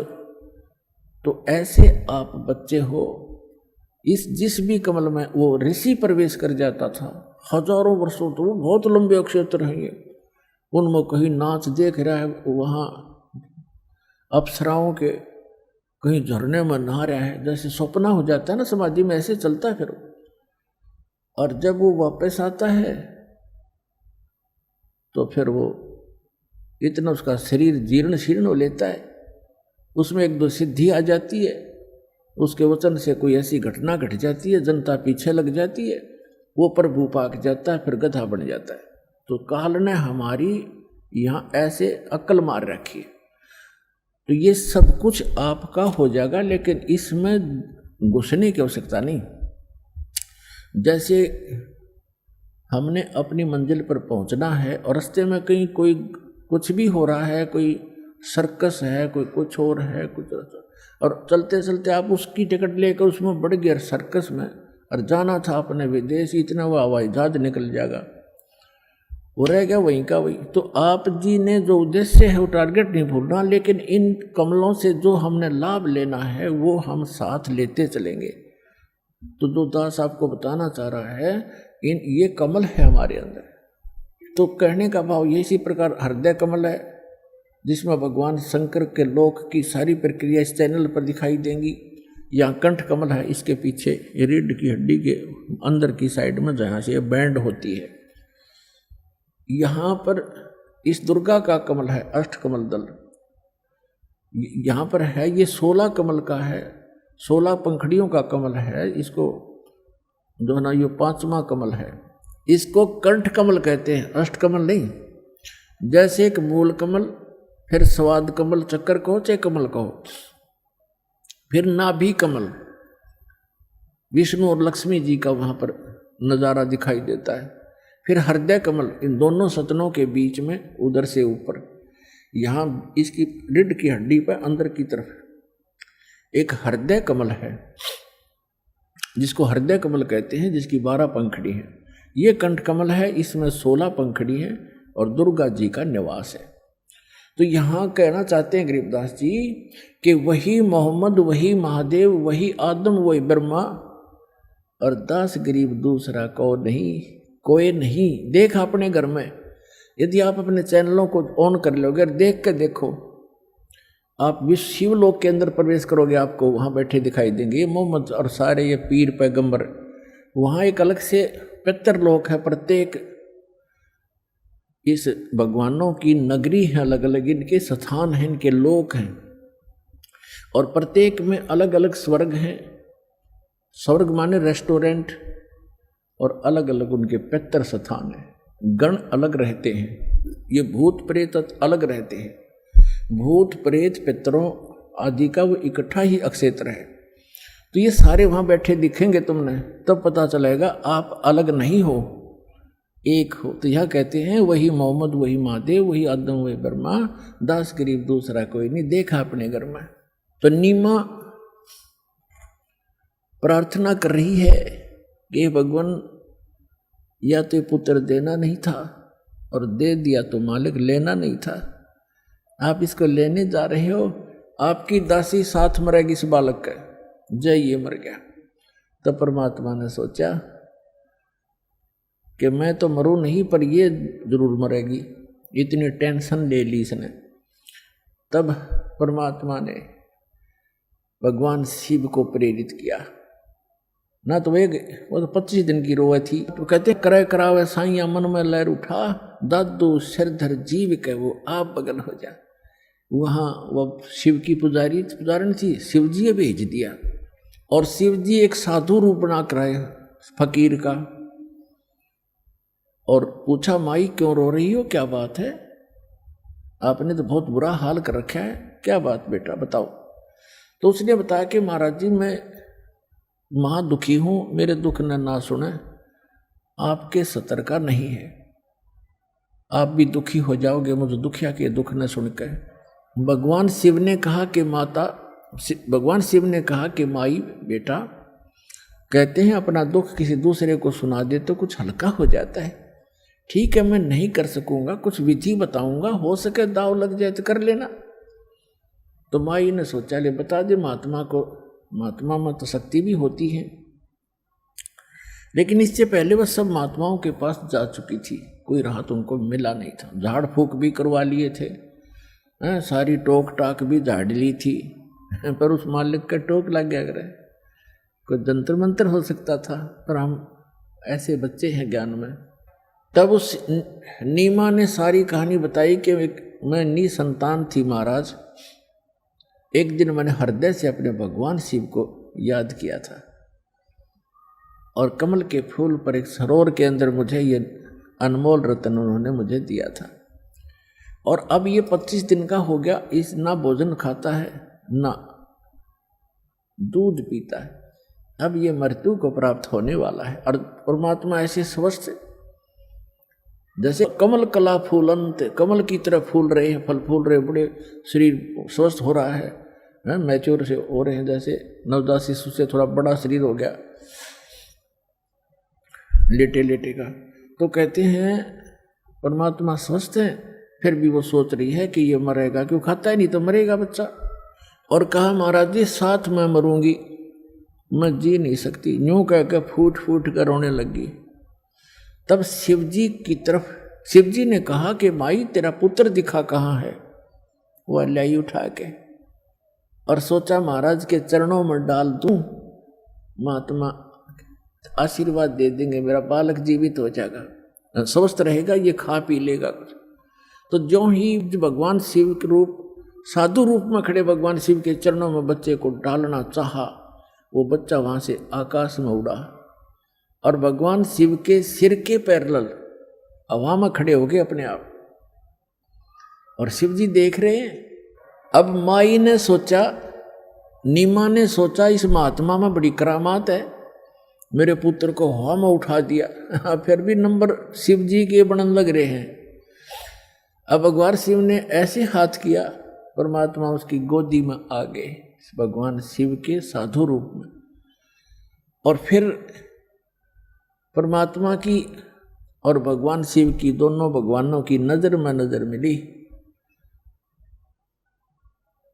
[SPEAKER 1] तो ऐसे आप बच्चे हो, इस जिस भी कमल में वो ऋषि प्रवेश कर जाता था हजारों वर्षों, तो वो बहुत लंबे अक्षेत्र हैं ये, उनमें कहीं नाच देख रहा है, वहाँ अप्सराओं के कहीं झरने में नहा रहा है, जैसे सपना हो जाता है ना समाधि में, ऐसे चलता है फिर। और जब वो वापस आता है तो फिर वो इतना उसका शरीर जीर्ण शीर्ण हो लेता है, उसमें एक दो सिद्धि आ जाती है, उसके वचन से कोई ऐसी घटना घट जाती है, जनता पीछे लग जाती है, वो प्रभु पाक जाता है, फिर गधा बन जाता है। तो काल ने हमारी यहाँ ऐसे अक्ल मार रखी है। तो ये सब कुछ आपका हो जाएगा, लेकिन इसमें घुसने की आवश्यकता नहीं। जैसे हमने अपनी मंजिल पर पहुंचना है और रास्ते में कहीं कोई कुछ भी हो रहा है, कोई सर्कस है, कोई कुछ और है, कुछ और चलते चलते आप उसकी टिकट लेकर उसमें बढ़ गया सर्कस में, और जाना था अपने विदेश, इतना वो हवाई जहाज निकल जाएगा, वो रह गया वहीं का वहीं। तो आप जी ने जो उद्देश्य है वो टारगेट नहीं भूलना, लेकिन इन कमलों से जो हमने लाभ लेना है वो हम साथ लेते चलेंगे। तो जो दास आपको बताना चाह रहा है, ये कमल है हमारे अंदर। तो कहने का भाव ये इसी प्रकार हृदय कमल है, जिसमें भगवान शंकर के लोक की सारी प्रक्रिया इस चैनल पर दिखाई देंगी। यहाँ कंठ कमल है, इसके पीछे ये रीढ़ की हड्डी के अंदर की साइड में जहाँ से ये बैंड होती है, यहाँ पर इस दुर्गा का कमल है, अष्ट कमल दल यहाँ पर है, ये 16 कमल का है, 16 पंखड़ियों का कमल है। इसको जो है ना, ये 5वां कमल है, इसको कंठ कमल कहते हैं, अष्ट कमल नहीं। जैसे एक मूल कमल, फिर स्वाद कमल, चक्कर कहो चाहे कमल कहो, फिर नाभि कमल, विष्णु और लक्ष्मी जी का वहाँ पर नज़ारा दिखाई देता है। फिर हृदय कमल, इन दोनों सतनों के बीच में उधर से ऊपर, यहाँ इसकी रीढ़ की हड्डी पर अंदर की तरफ एक हृदय कमल है, जिसको हृदय कमल कहते हैं, जिसकी 12 पंखड़ी है। ये कंठ कमल है, इसमें 16 पंखड़ी है और दुर्गा जी का निवास है। तो यहाँ कहना चाहते हैं गरीबदास जी कि वही मोहम्मद, वही महादेव, वही आदम, वही ब्रह्मा, और दास गरीब दूसरा को नहीं, कोई नहीं। देख अपने घर में, यदि आप अपने चैनलों को ऑन कर लोगे और देख के देखो, आप विश्व शिवलोक के अंदर प्रवेश करोगे, आपको वहाँ बैठे दिखाई देंगे ये मोहम्मद और सारे ये पीर पैगंबर। वहाँ एक अलग से पितरलोक है, प्रत्येक इस भगवानों की नगरी है, अलग अलग इनके स्थान हैं, इनके लोक हैं, और प्रत्येक में अलग अलग स्वर्ग हैं। स्वर्ग माने रेस्टोरेंट, और अलग अलग उनके पितर स्थान हैं, गण अलग रहते हैं। ये भूत प्रेत अलग रहते हैं, भूत प्रेत पितरों आदि का वो इकट्ठा ही अक्षेत्र है। तो ये सारे वहाँ बैठे दिखेंगे तुमने, तब पता चलेगा आप अलग नहीं हो, एक हो। तो यह कहते हैं वही मोहम्मद, वही महादेव, वही आदम, वही ब्रह्मा, दास गरीब दूसरा कोई नहीं। देखा अपने घर में। तो नीमा प्रार्थना कर रही है कि भगवान या तो पुत्र देना नहीं था, और दे दिया तो मालिक लेना नहीं था, आप इसको लेने जा रहे हो, आपकी दासी साथ मरेगी इस बालक का। जय, ये मर गया। तो परमात्मा ने सोचा कि मैं तो मरूं नहीं, पर ये जरूर मरेगी, इतनी टेंशन ले ली इसने। तब परमात्मा ने भगवान शिव को प्रेरित किया ना। तो वो तो 25 दिन की रोए थी। तो कहते करे करावे साइया मन में लहर उठा, दादू सिरधर जीव के वो आप बगल हो जा। वहाँ वो शिव की पुजारण थी, शिव जी ने भेज दिया और शिव जी एक साधु रूप बना कर आए फकीर का और पूछा माई क्यों रो रही हो, क्या बात है, आपने तो बहुत बुरा हाल कर रखा है, क्या बात बेटा बताओ। तो उसने बताया कि महाराज जी मैं महा दुखी हूं, मेरे दुख ने ना सुने, आपके सतर का नहीं है, आप भी दुखी हो जाओगे मुझे दुखिया के दुख न सुनकर। भगवान शिव ने कहा कि माई बेटा, कहते हैं अपना दुख किसी दूसरे को सुना दे तो कुछ हल्का हो जाता है। ठीक है मैं नहीं कर सकूंगा, कुछ विधि बताऊंगा, हो सके दाव लग जाए तो कर लेना। तो माई ने सोचा ले बता दे महात्मा को, महात्मा में तो शक्ति भी होती है। लेकिन इससे पहले वह सब महात्माओं के पास जा चुकी थी, कोई राहत उनको मिला नहीं था। झाड़ फूक भी करवा लिए थे, सारी टोक टाक भी झाड़ ली थी, पर उस मालिक का टोक लग गया करे। कोई जंतर मंतर हो सकता था, पर हम ऐसे बच्चे हैं ज्ञान में। तब उस नीमा ने सारी कहानी बताई कि मैं निसंतान थी महाराज, एक दिन मैंने हृदय से अपने भगवान शिव को याद किया था और कमल के फूल पर एक सरोवर के अंदर मुझे ये अनमोल रत्न उन्होंने मुझे दिया था। और अब ये 25 दिन का हो गया, इस ना भोजन खाता है ना दूध पीता है, अब ये मृत्यु को प्राप्त होने वाला है। और परमात्मा ऐसे स्वस्थ जैसे कमल कला फूलंत, कमल की तरह फूल रहे हैं, फल फूल रहे, बड़े शरीर स्वस्थ हो रहा है, मैच्योर से हो रहे हैं, जैसे नवजात शिशु से थोड़ा बड़ा शरीर हो गया लेटे लेटे का। तो कहते हैं परमात्मा स्वस्थ है, फिर भी वो सोच रही है कि ये मरेगा, क्यों खाता है नहीं तो मरेगा बच्चा। और कहा महाराज जी साथ में मरूंगी, मैं जी नहीं सकती, यूं कह के फूट फूट कर रोने लगी। तब शिवजी की तरफ शिवजी ने कहा कि माई तेरा पुत्र दिखा कहाँ है। वह लाई उठा के और सोचा महाराज के चरणों में डाल दूं, महात्मा आशीर्वाद दे देंगे, मेरा बालक जीवित हो जाएगा, स्वस्थ रहेगा, ये खा पी लेगा कुछ। तो जो ही भगवान शिव के रूप साधु रूप में खड़े भगवान शिव के चरणों में बच्चे को डालना चाहा, वो बच्चा वहां से आकाश में उड़ा और भगवान शिव के सिर के पैरेलल हवा में खड़े हो गए अपने आप। और शिव जी देख रहे हैं। अब माई ने सोचा, नीमा ने सोचा इस महात्मा में बड़ी करामात है, मेरे पुत्र को हवा में उठा दिया। फिर भी नंबर शिव जी के बनन लग रहे हैं। अब भगवान शिव ने ऐसे हाथ किया, परमात्मा उसकी गोदी में आ गए भगवान शिव के साधु रूप में। और फिर परमात्मा की और भगवान शिव की, दोनों भगवानों की नजर में नजर मिली।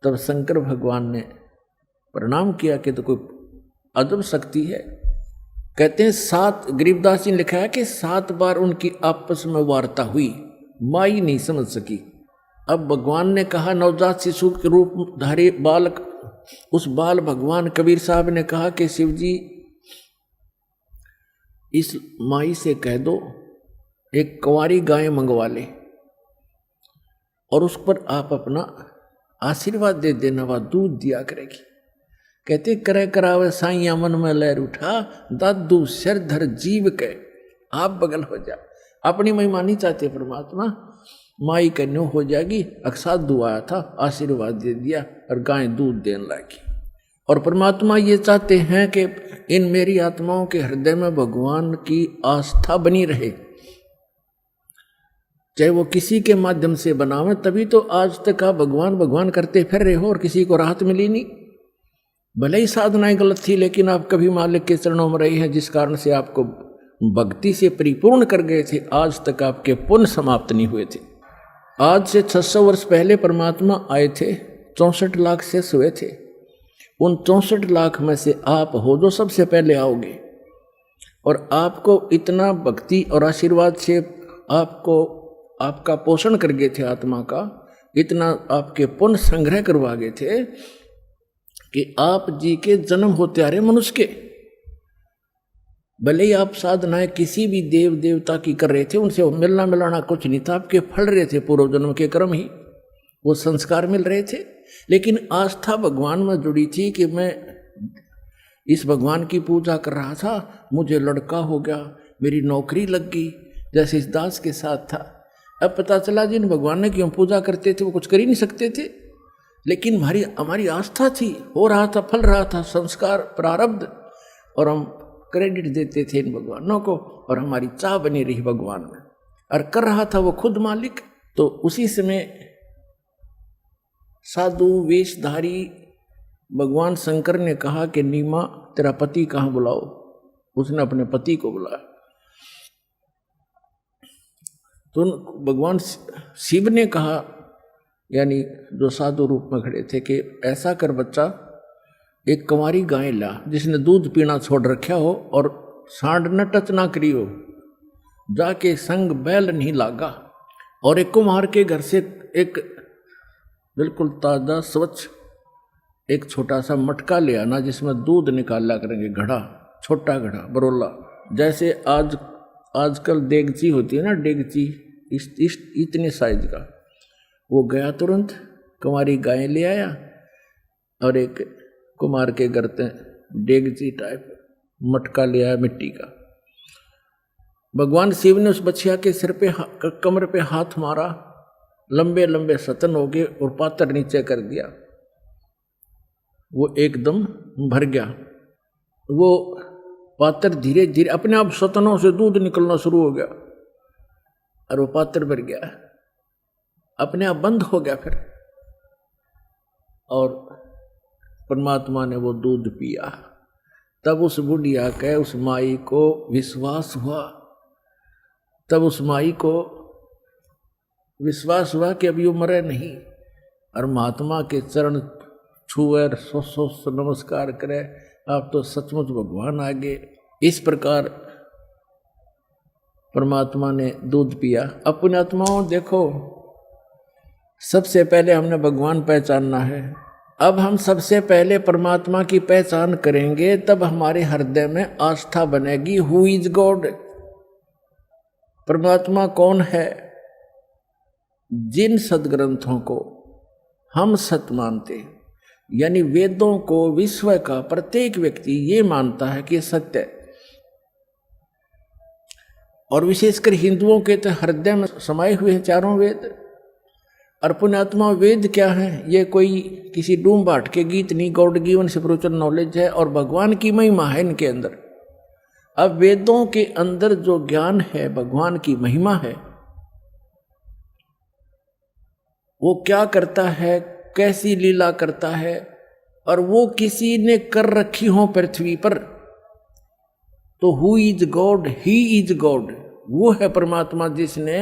[SPEAKER 1] तब शंकर भगवान ने प्रणाम किया कि तो कोई अदब शक्ति है। कहते हैं 7 गरीबदास जी ने लिखा है कि 7 बार उनकी आपस में वार्ता हुई, माई नहीं समझ सकी। अब भगवान ने कहा, नवजात शिशु के रूप धारी बालक, उस बाल भगवान कबीर साहब ने कहा कि शिव जी इस माई से कह दो एक कुंवारी गाय मंगवा ले और उस पर आप अपना आशीर्वाद दे देना, वह दूध दिया करेगी। कहते करे करावे साइया मन में लहर उठा, दादू सिर धर जीव के आप बगल हो जा। अपनी महिमा नहीं चाहते परमात्मा, माई कन्यो हो जाएगी। अक्साधु आया था, आशीर्वाद दे दिया और गाय दूध देने लगी। और परमात्मा ये चाहते हैं कि इन मेरी आत्माओं के हृदय में भगवान की आस्था बनी रहे, चाहे वो किसी के माध्यम से बनावे। तभी तो आज तक आप भगवान भगवान करते फिर रहे हो और किसी को राहत मिली नहीं। भले ही साधनाएं गलत थी, लेकिन आप कभी मालिक के चरणों में रहे हैं, जिस कारण से आपको भक्ति से परिपूर्ण कर गए थे। आज तक आपके पुण्य समाप्त नहीं हुए थे। आज से 600 वर्ष पहले परमात्मा आए थे, 64 लाख से हुए थे। उन 64 लाख में से आप हो जो सबसे पहले आओगे। और आपको इतना भक्ति और आशीर्वाद से आपको आपका पोषण कर गए थे आत्मा का, इतना आपके पुण्य संग्रह करवा गए थे कि आप जी के जन्म होते आ रहे मनुष्य के, भले ही आप साधनाएं किसी भी देव देवता की कर रहे थे, उनसे मिलना मिलाना कुछ नहीं था, आपके फल रहे थे पूर्व जन्म के कर्म ही, वो संस्कार मिल रहे थे। लेकिन आस्था भगवान में जुड़ी थी कि मैं इस भगवान की पूजा कर रहा था, मुझे लड़का हो गया, मेरी नौकरी लग गई, जैसे इस दास के साथ था। अब पता चला जिन भगवान ने क्यों पूजा करते थे वो कुछ कर ही नहीं सकते थे, लेकिन हमारी आस्था थी, हो रहा था, फल रहा था, संस्कार प्रारब्ध, और हम क्रेडिट देते थे इन भगवानों को, और हमारी चाह बनी रही भगवान में, और कर रहा था वो खुद मालिक। तो उसी समय साधु वेशधारी भगवान शंकर ने कहा कि नीमा तेरा पति कहाँ, बुलाओ। उसने अपने पति को बुलाया। तो भगवान शिव ने कहा, यानी जो साधु रूप में खड़े थे, कि ऐसा कर बच्चा, एक कंवारी गाय ला जिसने दूध पीना छोड़ रखा हो और सांड न टच ना करी हो, जाके संग बैल नहीं लागा, और एक कुम्हार के घर से एक बिल्कुल ताजा स्वच्छ एक छोटा सा मटका ले आना जिसमें दूध निकाला करेंगे, घड़ा, छोटा घड़ा, बरोला, जैसे आजकल देगची होती है ना, डेगची, इतने साइज का। वो गया तुरंत, कुमारी गाय ले आया, और एक कुमार के घर से डेगची टाइप मटका ले आया मिट्टी का। भगवान शिव ने उस बछिया के सिर पे कमर पे हाथ मारा, लंबे लंबे सतन हो गए और पात्र नीचे कर दिया। वो एकदम भर गया। वो पात्र धीरे धीरे अपने आप सतनों से दूध निकलना शुरू हो गया, और वो पात्र भर गया, अपने आप बंद हो गया फिर। और परमात्मा ने वो दूध पिया। तब उस बुढ़िया के, उस माई को विश्वास हुआ, तब उस माई को विश्वास हुआ कि अभी वो मरे नहीं, और महात्मा के चरण छुए, सो नमस्कार करे, आप तो सचमुच भगवान आ गए। इस प्रकार परमात्मा ने दूध पिया। अपने आत्माओं देखो, सबसे पहले हमने भगवान पहचानना है। अब हम सबसे पहले परमात्मा की पहचान करेंगे, तब हमारे हृदय में आस्था बनेगी। हु इज गॉड, परमात्मा कौन है। जिन सदग्रंथों को हम सत्य मानते, यानी वेदों को, विश्व का प्रत्येक व्यक्ति ये मानता है कि सत्य है, और विशेषकर हिंदुओं के तो हृदय में समाये हुए हैं चारों वेद। और पुण्यात्मा वेद क्या है, ये कोई किसी डूम बाट के गीत नहीं, गॉड गिवन स्पिरिचुअल नॉलेज है, और भगवान की महिमा है इनके अंदर। अब वेदों के अंदर जो ज्ञान है, भगवान की महिमा है, वो क्या करता है, कैसी लीला करता है, और वो किसी ने कर रखी हो पृथ्वी पर। तो who is God, he is God, वो है परमात्मा जिसने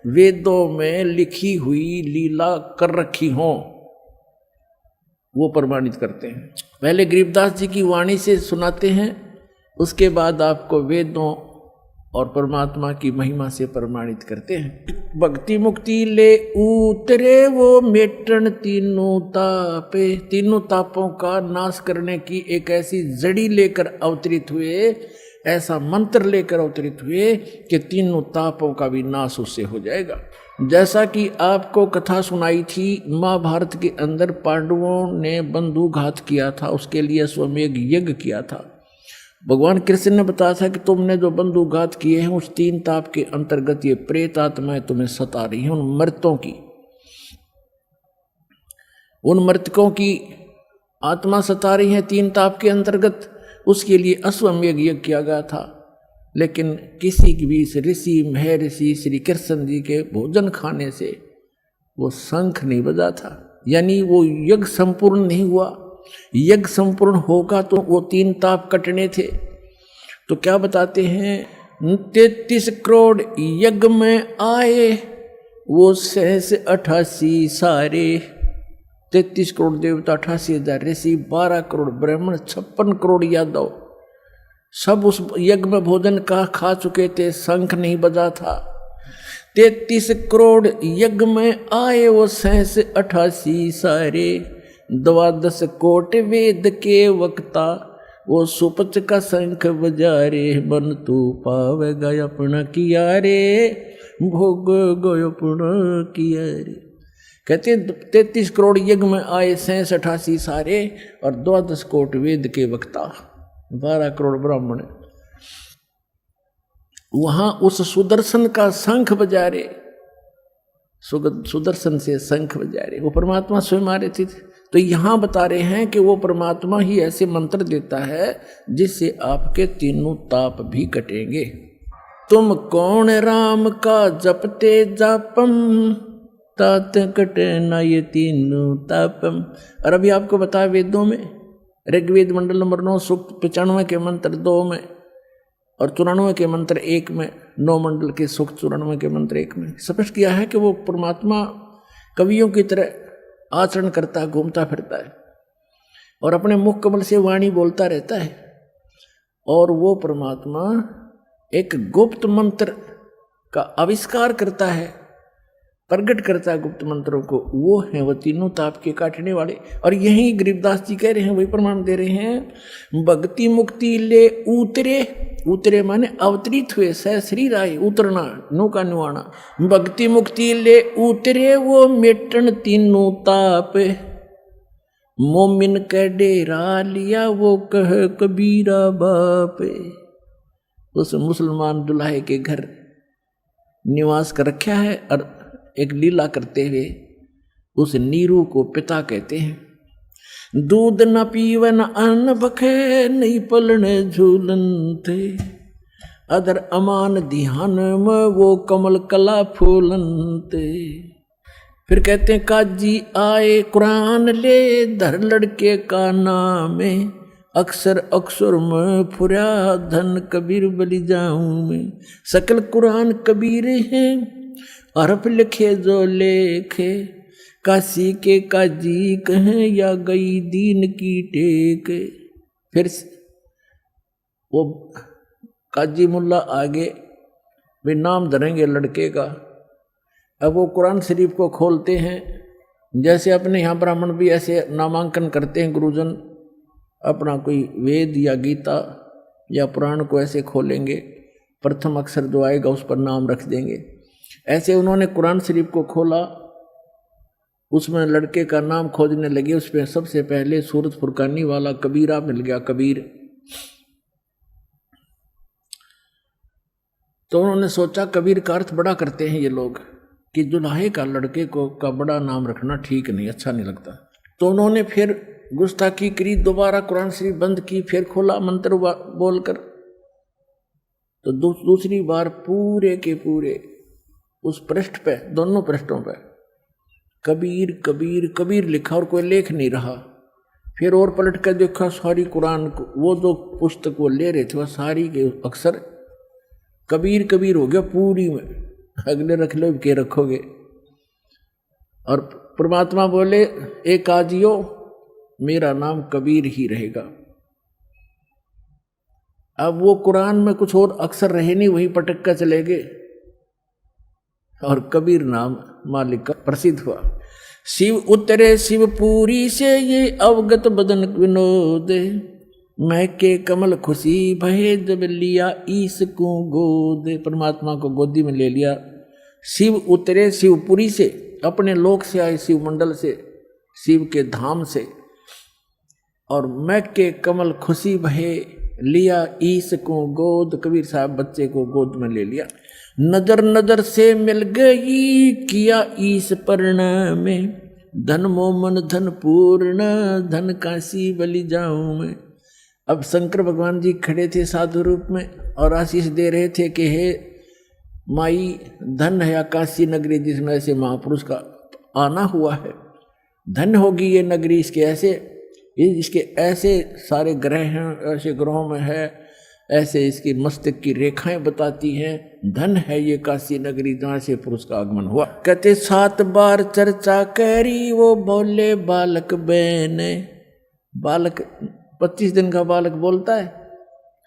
[SPEAKER 1] वेदों में लिखी हुई लीला कर रखी हो, वो प्रमाणित करते हैं। पहले गरीबदास जी की वाणी से सुनाते हैं, उसके बाद आपको वेदों और परमात्मा की महिमा से प्रमाणित करते हैं। भक्ति मुक्ति ले उतरे वो मेटन तीनों तापे, तीनों तापों का नाश करने की एक ऐसी जड़ी लेकर अवतरित हुए, ऐसा मंत्र लेकर अवतरित हुए कि तीनों तापों का भी नाश उससे हो जाएगा। जैसा कि आपको कथा सुनाई थी, महाभारत के अंदर पांडवों ने बंधुघात किया था, उसके लिए अश्वमेध यज्ञ किया था। भगवान कृष्ण ने बताया था कि तुमने जो बंधुघात किए हैं उस तीन ताप के अंतर्गत ये प्रेत आत्माएं तुम्हें सता रही हैं, उन मृतों की, उन मृतकों की आत्मा सता रही है तीन ताप के अंतर्गत। उसके लिए अश्वमेध यज्ञ किया गया था, लेकिन किसी भी ऋषि महर्षि श्री कृष्ण जी के भोजन खाने से वो शंख नहीं बजा था, यानी वो यज्ञ संपूर्ण नहीं हुआ। यज्ञ संपूर्ण होगा तो वो तीन ताप कटने थे। तो क्या बताते हैं, 33 करोड़ यज्ञ में आए वो 88 सारे, 33 करोड़ देवता, 88,000 ऋषि, 12 करोड़ ब्राह्मण, 56 करोड़ यादव, सब उस यज्ञ में भोजन का खा चुके थे, शंख नहीं बजा था। 33 करोड़ यज्ञ में आए वो 88 सारे, द्वादश कोट वेद के वक्ता, वो सुपच का शंख बजारे, मन तू पावेगा अपना किया रे, भोग गयो अपना किया रे। कहते 33 करोड़ यज्ञ में आए 86 सारे, और 12 कोट वेद के वक्ता, 12 करोड़ ब्राह्मण वहां उस सुदर्शन का शंख बजा रहे, सुदर्शन से शंख बजा रहे, वो परमात्मा स्वयं आ रहे थे। तो यहां बता रहे हैं कि वो परमात्मा ही ऐसे मंत्र देता है जिससे आपके तीनों ताप भी कटेंगे। तुम कौन राम का जपते जापम, तात कटे ना ये तीनों तापम। और अभी आपको बताया वेदों में, ऋग्वेद मंडल नंबर 9 सूक्त 95 के मंत्र 2 में, और 94 के मंत्र 1 में, 9 मंडल के सूक्त 94 के मंत्र 1 में स्पष्ट किया है कि वो परमात्मा कवियों की तरह आचरण करता है, घूमता फिरता है और अपने मुख कमल से वाणी बोलता रहता है। और वो परमात्मा एक गुप्त मंत्र का आविष्कार करता है, प्रकट करता है गुप्त मंत्रों को, वो है वो तीनों ताप के काटने वाले। और यही गरीबदास जी कह रहे हैं, वही प्रमाण दे रहे हैं। भक्ति मुक्ति ले उतरे, उतरे माने अवतरित हुए, सह शरीर आए, उतरना, नौका नुआना। भक्ति मुक्ति ले उतरे वो मेटन तीनों ताप, मोमिन के डेरा लिया वो कह कबीरा बाप। उस मुसलमान दुल्हे के घर निवास कर रखा है और एक लीला करते हुए उस नीरू को पिता कहते हैं। दूध न पीवन अन्न बखे, नहीं पलने झूलन थे, अदर अमान ध्यान में वो कमल कला फूलन थे। फिर कहते हैं काजी आए कुरान ले, धर लड़के का नाम, अक्सर अक्सर में फुरा धन कबीर बलि जाऊं मैं। सकल कुरान कबीर हैं, अरब लिखे जो लेखे, काशी के काजी कहें या गई दीन की टेक। फिर वो काजी मुल्ला आगे वे नाम धरेंगे लड़के का। अब वो कुरान शरीफ को खोलते हैं, जैसे अपने यहाँ ब्राह्मण भी ऐसे नामांकन करते हैं, गुरुजन अपना कोई वेद या गीता या पुराण को ऐसे खोलेंगे, प्रथम अक्षर जो आएगा उस पर नाम रख देंगे। ऐसे उन्होंने कुरान शरीफ को खोला, उसमें लड़के का नाम खोजने लगे, उसमें सबसे पहले सूरत फुरकानी वाला कबीरा मिल गया, कबीर। तो उन्होंने सोचा कबीर का अर्थ बड़ा करते हैं ये लोग कि दुल्हे का लड़के को का बड़ा नाम रखना ठीक नहीं, अच्छा नहीं लगता। तो उन्होंने फिर गुस्ताखी करी, दोबारा कुरान शरीफ बंद की, फिर खोला मंत्र बोलकर। तो दूसरी बार पूरे के पूरे उस पृष्ठ पे, दोनों पृष्ठों पे कबीर कबीर कबीर लिखा और कोई लेख नहीं रहा। फिर और पलट कर देखा सारी कुरान को, वो जो पुस्तक वो ले रहे थे वह सारी के अक्षर कबीर कबीर हो गया पूरी में। अगले रख लो के रखोगे। और परमात्मा बोले एक आजियो मेरा नाम कबीर ही रहेगा। अब वो कुरान में कुछ और अक्षर रहे नहीं, वही पटक कर चले गए और कबीर नाम मालिक का प्रसिद्ध हुआ। शिव उतरे शिवपुरी से ये अवगत बदन विनोद, मैं के कमल खुशी भये जब लिया ईस को गोद। परमात्मा को गोदी में ले लिया। शिव उतरे शिवपुरी से, अपने लोक से आए, शिव मंडल से, शिव के धाम से। और मैं के कमल खुशी भये लिया ईस को गोद, कबीर साहब बच्चे को गोद में ले लिया। नजर नजर से मिल गई किया ईस परिणाम में, धन मोमन धन पूर्ण धन काशी बलि जाऊं मैं। अब शंकर भगवान जी खड़े थे साधु रूप में और आशीष दे रहे थे कि हे माई धन है काशी नगरी जिसमें ऐसे महापुरुष का आना हुआ है, धन होगी ये नगरी, इसके ऐसे सारे ग्रह हैं, ऐसे ग्रहों में है, ऐसे इसकी मस्तक की रेखाएं बताती हैं, धन है ये काशी नगरी जहाँ से पुरुष का आगमन हुआ। कहते 7 बार चर्चा करी वो बोले बालक बहने। बालक 25 दिन का बालक बोलता है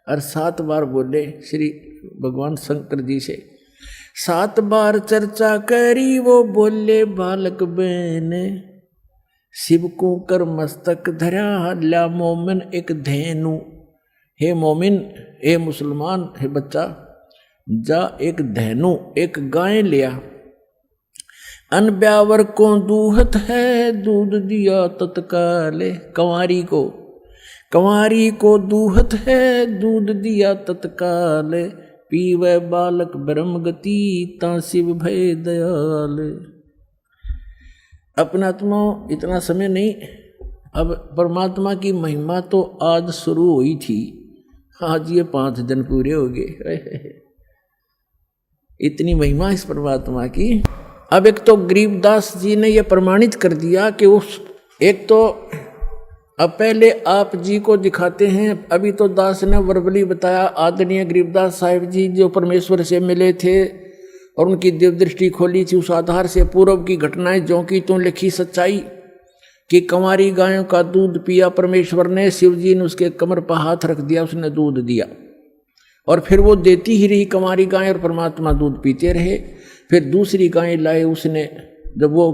[SPEAKER 1] और 7 बार बोले श्री भगवान शंकर जी से। 7 बार चर्चा करी वो बोले बालक बहने, शिव को कर मस्तक धरा ल्या मोमिन एक धेनु। हे मोमिन, हे मुसलमान, हे बच्चा, जा एक धेनु, एक गाय लिया। अन ब्यावर को दूहत है, दूध दिया तत्काले। कंवारी को दूहत है, दूध दिया तत्काले। पीवे बालक ब्रह्म गति, ता शिव भय दयाल। अपनात्मा इतना समय नहीं, अब परमात्मा की महिमा तो आज शुरू हुई थी, आज ये 5 दिन पूरे हो गए। इतनी महिमा इस परमात्मा की। अब एक तो गरीबदास जी ने यह प्रमाणित कर दिया कि उस एक तो अब पहले आप जी को दिखाते हैं। अभी तो दास ने वर्बली बताया, आदरणीय गरीबदास साहिब जी जो परमेश्वर से मिले थे और उनकी दिव्य दृष्टि खोली थी, उस आधार से पूर्व की घटनाएं जो की तो लिखी सच्चाई कि कंवारी गायों का दूध पिया परमेश्वर ने, शिव जी ने उसके कमर पर हाथ रख दिया, उसने दूध दिया और फिर वो देती ही रही कंवारी गाय और परमात्मा दूध पीते रहे। फिर दूसरी गाय लाए उसने, जब वो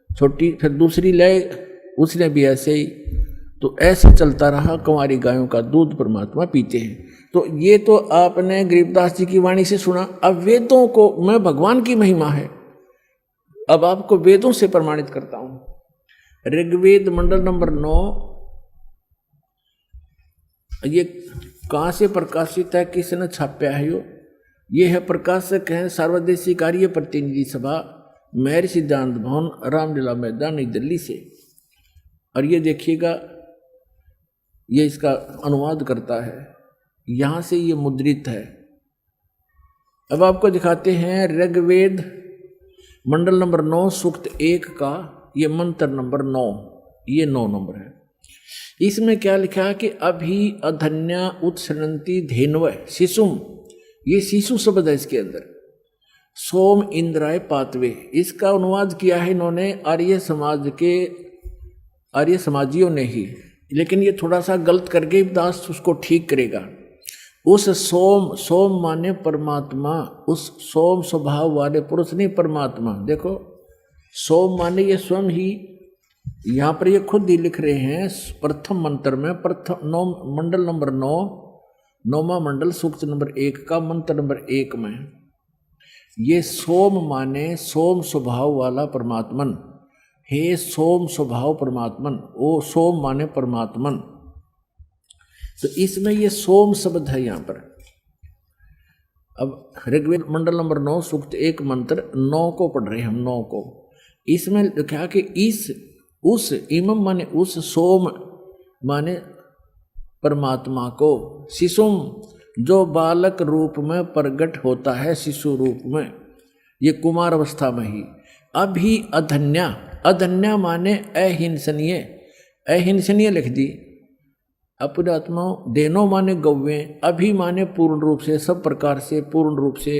[SPEAKER 1] छोटी, फिर दूसरी लाए उसने भी ऐसे ही। तो ऐसे चलता रहा, कंवारी गायों का दूध परमात्मा पीते हैं। तो ये तो आपने गरीबदास जी की वाणी से सुना। अब वेदों को, मैं भगवान की महिमा है, अब आपको वेदों से प्रमाणित करता हूं। ऋग्वेद मंडल नंबर 9, ये कहाँ से प्रकाशित है, किसने छापा है? ये है प्रकाशक हैं सर्वदेशी कार्य प्रतिनिधि सभा, महर्षि सिद्धांत भवन, रामलीला मैदान, नई दिल्ली से। और ये देखिएगा, ये इसका अनुवाद करता है, यहाँ से ये मुद्रित है। अब आपको दिखाते हैं ऋग्वेद मंडल नंबर 9 सूक्त 1 का ये मंत्र नंबर 9, ये 9 नंबर है। इसमें क्या लिखा है कि अभी अधन्या उत्सरंती धेनव शिशुम, ये शिशु शब्द है इसके अंदर। सोम इंद्राय पातवे, इसका अनुवाद किया है इन्होंने आर्य समाज के आर्य समाजियों ने ही, लेकिन ये थोड़ा सा गलत करके दास उसको ठीक करेगा। उस सोम माने परमात्मा, उस सोम स्वभाव वाले पुरुष नहीं परमात्मा। देखो सोम माने ये स्वयं ही, यहाँ पर ये खुद ही लिख रहे हैं प्रथम मंत्र में, प्रथम मंडल नंबर 9, 9वां मंडल सूक्त नंबर 1 का मंत्र नंबर 1 में ये सोम माने सोम स्वभाव वाला परमात्मन। हे सोम स्वभाव परमात्मन, ओ सोम माने परमात्मन। तो इसमें ये सोम शब्द है यहाँ पर। अब ऋग्वेद मंडल नंबर 9 सूक्त 1 मंत्र 9 को पढ़ रहे हैं हम, 9 को। इसमें लिखा कि इस उस इमम माने उस, सोम माने परमात्मा को, शिशुम जो बालक रूप में प्रकट होता है, शिशु रूप में, ये कुमार अवस्था में ही। अभी अधन्या, अधन्या माने अहिंसनीय, अहिंसनीय लिख दी। अपरात्मा देनो माने गौवें, अभी माने पूर्ण रूप से, सब प्रकार से पूर्ण रूप से,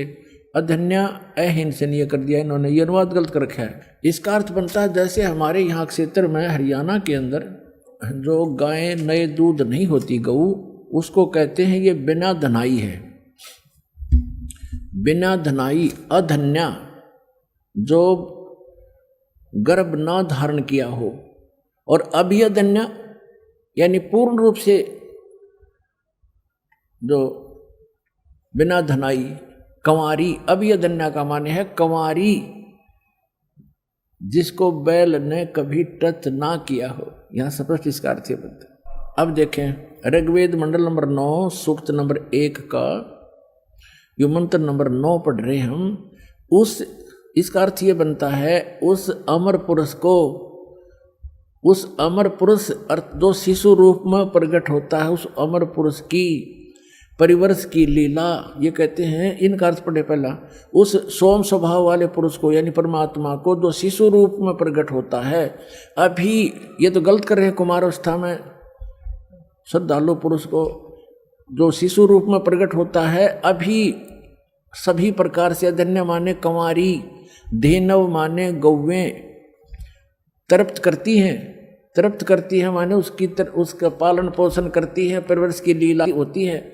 [SPEAKER 1] अधन्या अहिंसनीय कर दिया इन्होंने, ये अनुवाद गलत कर रखा है। इसका अर्थ बनता है जैसे हमारे यहाँ क्षेत्र में हरियाणा के अंदर जो गाय नए दूध नहीं होती गऊ, उसको कहते हैं ये बिना धनाई है, बिना धनाई। अधन्या जो गर्भ ना धारण किया हो, और अभिअधन्या यानी पूर्ण रूप से जो बिना धनाई, कंवारी। अभिअधन्या का माने है कंवारी, जिसको बैल ने कभी टच ना किया हो, यहां स्पष्ट इसका अर्थ है। अब देखें ऋग्वेद मंडल नंबर 9 सूक्त नंबर 1 का यो मंत्र नंबर 9 पढ़ रहे हम। उस, इसका अर्थ ये बनता है उस अमर पुरुष को, उस अमर पुरुष अर्थ जो शिशु रूप में प्रकट होता है, उस अमर पुरुष की परिवर्ष की लीला, ये कहते हैं। इनका अर्थ पढ़े पहला, उस सोम स्वभाव वाले पुरुष को यानी परमात्मा को जो शिशु रूप में प्रकट होता है। अभी ये तो गलत कर रहे हैं, कुमार अवस्था में श्रद्धालु पुरुष को जो शिशु रूप में प्रकट होता है, अभी सभी प्रकार से। अधन्य माने कंवारी, धेनव माने गौवें, तृप्त करती हैं, तृप्त करती है माने उसका पालन पोषण करती है, परवरिश की लीला होती है।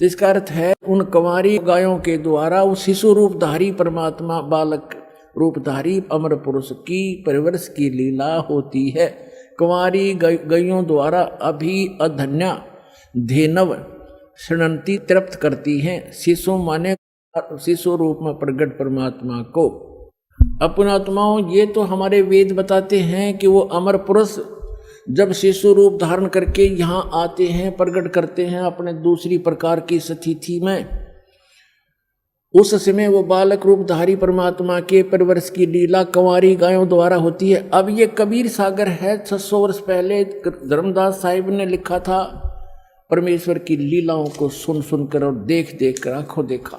[SPEAKER 1] तो इसका अर्थ है उन कंवारी गायों के द्वारा उस शिशु रूपधारी परमात्मा बालक रूपधारी अमर पुरुष की परिवर्ष की लीला होती है। कुंवारी गैयों द्वारा अभी अधन्या धेनव शृणंती तृप्त करती हैं। शिशु माने शिशु रूप में प्रकट परमात्मा को। अपनात्माओं, ये तो हमारे वेद बताते हैं कि वो अमर पुरुष जब शिशु रूप धारण करके यहाँ आते हैं, प्रकट करते हैं अपने दूसरी प्रकार की स्थिति में, उस समय वो बालक रूपधारी परमात्मा के परिवर्ष की लीला कुंवारी गायों द्वारा होती है। अब ये कबीर सागर है, 600 वर्ष पहले धर्मदास साहिब ने लिखा था। परमेश्वर की लीलाओं को सुन सुनकर और देख देख कर आंखों देखा,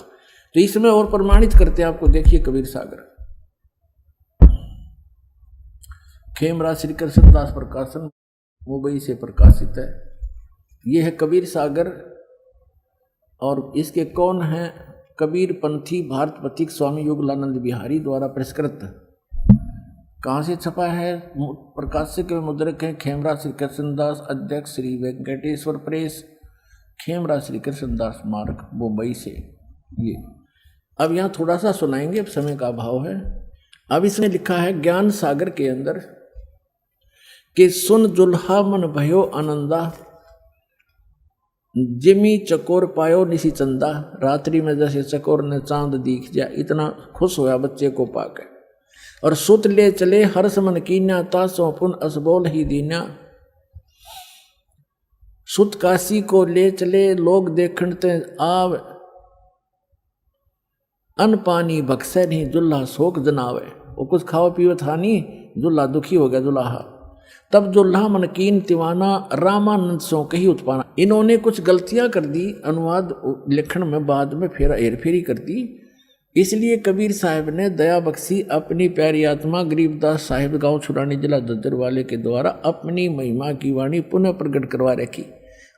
[SPEAKER 1] तो इसमें और प्रमाणित करते हैं आपको। देखिए कबीर सागर, खेमराज श्री कृष्णदास प्रकाशन, मुंबई से प्रकाशित है। यह है कबीर सागर। और इसके कौन है? कबीर पंथी भारत पथिक स्वामी युगलानंद बिहारी द्वारा पुरस्कृत। कहाँ से छपा है? प्रकाशक के मुद्रक हैं खेमराज श्री कृष्णदास, अध्यक्ष श्री वेंकटेश्वर प्रेस, खेमराज श्री कृष्णदास मार्ग, मुंबई से। ये अब यहाँ थोड़ा सा सुनाएंगे, अब समय का अभाव है। अब इसने लिखा है ज्ञान सागर के अंदर कि सुन जुल्हा मन भयो आनंदा, जिमी चकोर पायो निशी चंदा। रात्रि में जैसे चकोर ने चांद दिख जा, इतना खुश होया बच्चे को पाकर। और सुत ले चले हर्ष मन कीन्या, तासो पुन असबोल ही दीन्या। सुत काशी को ले चले लोग देखते आव, अन पानी बक्से नहीं जुल्हा शोक जनावे। वो कुछ खाओ पियो था नहीं, जुल्हा दुखी हो गया दुल्हा। तब जुल्हा मन कीन तिवाना, रामानंद सो कही उत्पाना। इन्होंने कुछ गलतियां कर दी अनुवाद लेखन में, बाद में फिर हेरफेरी कर दी। इसलिए कबीर साहब ने दया बख्शी अपनी प्यारी आत्मा गरीबदास साहिब गांव छुरानी जिला दद्दर वाले के द्वारा अपनी महिमा की वाणी पुनः प्रकट करवा रखी।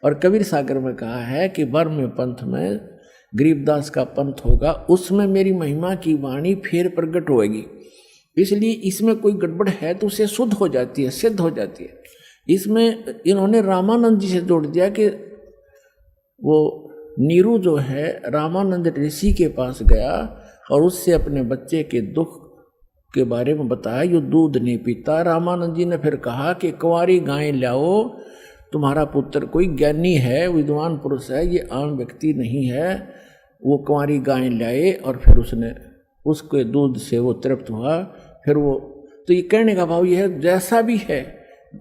[SPEAKER 1] और कबीर सागर में कहा है कि बर्म पंथ में गरीबदास का पंथ होगा, उसमें मेरी महिमा की वाणी फिर प्रकट होएगी। इसलिए इसमें कोई गड़बड़ है तो उसे शुद्ध हो जाती है, सिद्ध हो जाती है। इसमें इन्होंने रामानंद जी से जोड़ दिया कि वो नीरू जो है रामानंद ऋषि के पास गया और उससे अपने बच्चे के दुख के बारे में बताया, यो दूध नहीं पीता। रामानंद जी ने फिर कहा कि कुंवारी गाय लाओ, तुम्हारा पुत्र कोई ज्ञानी है, विद्वान पुरुष है, ये आम व्यक्ति नहीं है। वो कुंवारी गाय लाए और फिर उसने उसके दूध से वो तृप्त हुआ। फिर वो, तो ये कहने का भाव ये है, जैसा भी है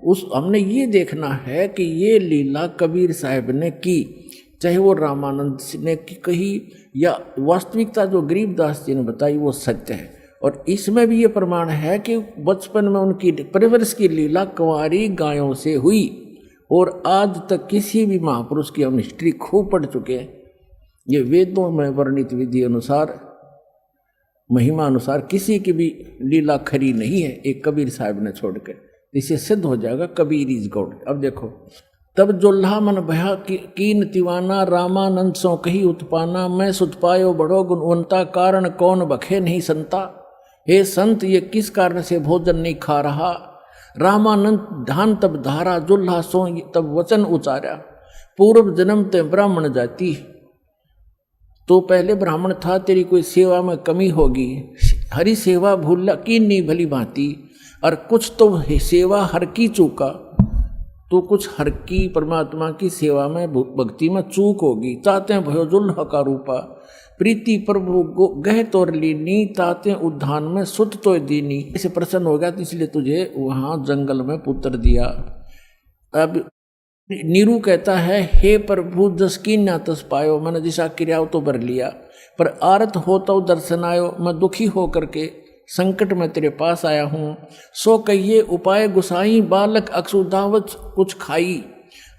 [SPEAKER 1] उस हमने ये देखना है कि ये लीला कबीर साहब ने की, चाहे वो रामानंद ने कही या वास्तविकता जो गरीबदास जी ने बताई वो सत्य है। और इसमें भी ये प्रमाण है कि बचपन में उनकी परिवर्ष की लीला कुंवारी गायों से हुई। और आज तक किसी भी महापुरुष की हम हिस्ट्री खूब पढ़ चुके हैं, ये वेदों में वर्णित विधि अनुसार, महिमा अनुसार किसी की भी लीला खरी नहीं है, एक कबीर साहब ने छोड़कर। इसे सिद्ध हो जाएगा कबीर इज गॉड। अब देखो, तब जोल्हा मन भया कीन तिवाना, रामानंद सो कही उत्पाना। मैं सुत पायो बड़ो गुणवंता, कारण कौन बखे नहीं संता। हे संत, ये किस कारण से भोजन नहीं खा रहा। रामानंद धान तब धारा, जुल्हा सो तब वचन उचारा। पूर्व जन्म ते ब्राह्मण जाति, तो पहले ब्राह्मण था, तेरी कोई सेवा में कमी होगी। हरि सेवा भूला की नहीं भली भांति, और कुछ तो सेवा हर की चूका, तो कुछ हर की परमात्मा की सेवा में भक्ति में चूक होगी। ताते भयो जुल्हा का रूपा, प्रीति प्रभु गह तोर लीनी। ताते उद्यान में सुत तो दीनी। इसे प्रसन्न हो गया तो इसलिए तुझे वहां जंगल में पुत्र दिया। अब नीरू कहता है, हे प्रभु जस की न तस पायो, मैंने जिसा क्रियाओं तो भर लिया, पर आरत हो तो दर्शन आयो। मैं दुखी हो करके संकट में तेरे पास आया हूँ। सो कहिए उपाय गुसाई, बालक अक्षुदावत कुछ खाई।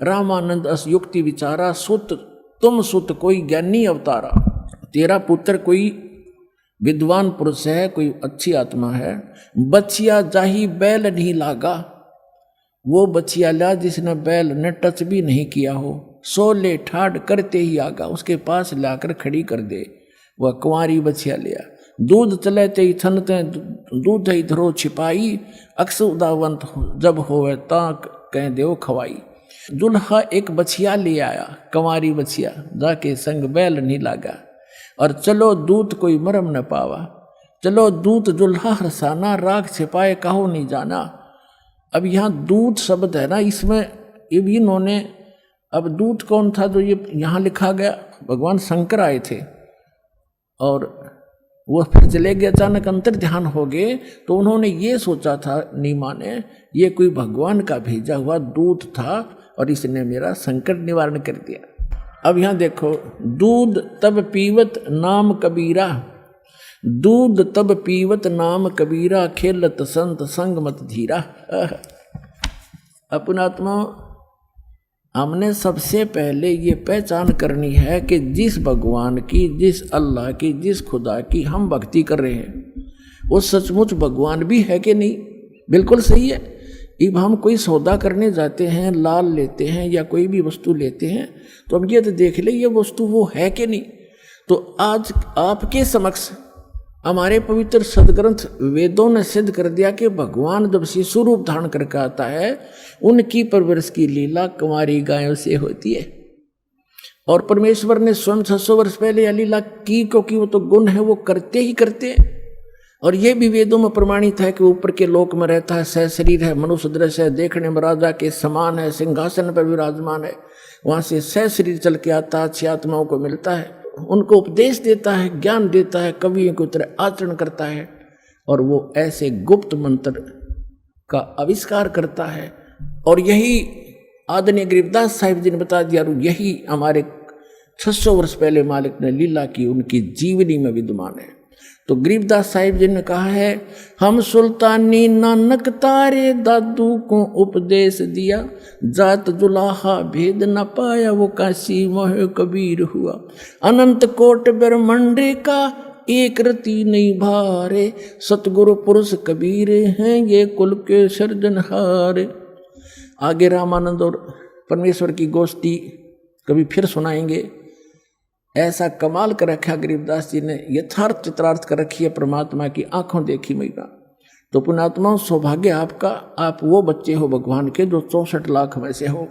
[SPEAKER 1] रामानंद अस युक्ति विचारा, सुत तुम सुत कोई ज्ञानी अवतारा। तेरा पुत्र कोई विद्वान पुरुष है, कोई अच्छी आत्मा है। बचिया जाही बैल नहीं लागा, वो बचिया ला जिसने बैल ने टच भी नहीं किया हो। सो ले ठाड़ करते ही आगा, उसके पास लाकर खड़ी कर दे। वह कुंवारी बचिया लिया। दूध चले ते छनते दूध ही धरो छिपाई। अक्स उदावंत जब होवे ता कह देव खवाई। दुल्हा एक बछिया ले आया, कुंवारी बछिया, जाके संग बैल नहीं लागा। और चलो दूध कोई मरम न पावा। चलो दूत जुल्हा हरसाना, राग छिपाए कहो नहीं जाना। अब यहाँ दूत शब्द है ना, इसमें ये भी इन्होंने, अब दूत कौन था जो ये यहाँ लिखा गया, भगवान शंकर आए थे और वो फिर चले गए, अचानक अंतर ध्यान हो गए, तो उन्होंने ये सोचा था नीमा ने, ये कोई भगवान का भेजा हुआ दूत था और इसने मेरा संकट निवारण कर दिया। अब यहाँ देखो, दूध तब पीवत नाम कबीरा, दूध तब पीवत नाम कबीरा, खेलत संत संग मत धीरा। अपनात्मा, हमने सबसे पहले ये पहचान करनी है कि जिस भगवान की, जिस अल्लाह की, जिस खुदा की हम भक्ति कर रहे हैं वो सचमुच भगवान भी है कि नहीं। बिल्कुल सही है। अब हम कोई सौदा करने जाते हैं, लाल लेते हैं या कोई भी वस्तु लेते हैं, तो अब ये तो देख ले ये वस्तु वो है कि नहीं। तो आज आपके समक्ष हमारे पवित्र सदग्रंथ वेदों ने सिद्ध कर दिया कि भगवान जब शिशु रूप धारण करके आता है, उनकी परवरिश की लीला कुंवारी गायों से होती है। और परमेश्वर ने स्वयं 600 वर्ष पहले यह लीला की, क्योंकि वो तो गुण है, वो करते ही करते हैं। और ये भी वेदों में प्रमाणित है कि ऊपर के लोक में रहता है, सह शरीर है, मनुष्य दृश्य है, देखने में राजा के समान है, सिंहासन पर विराजमान है, वहाँ से सह शरीर चल के आता है, 6 आत्माओं को मिलता है, उनको उपदेश देता है, ज्ञान देता है, कवियों की तरह आचरण करता है, और वो ऐसे गुप्त मंत्र का आविष्कार करता है। और यही आदरणीय गरीबदास साहिब जी ने बता दिया, और यही हमारे 600 वर्ष पहले मालिक ने लीला की, उनकी जीवनी में विद्यमान है। तो गरीबदास साहिब जी ने कहा है, हम सुल्तानी नानक तारे दादू को उपदेश दिया, जात जुलाहा भेद न पाया वो काशी मोह कबीर हुआ, अनंत कोट ब्रह्मांड का एक रति नहीं भारे, सतगुरु पुरुष कबीर हैं ये कुल के सर्जनहार। आगे रामानंद और परमेश्वर की गोष्ठी कभी फिर सुनाएंगे। ऐसा कमाल कर रखा गरीबदास जी ने, यथार्थ चित्रार्थ कर रखी है परमात्मा की आंखों देखी महिमा। तो पुण्यात्मा, सौभाग्य आपका, आप वो बच्चे हो भगवान के जो 64 लाख में से हो,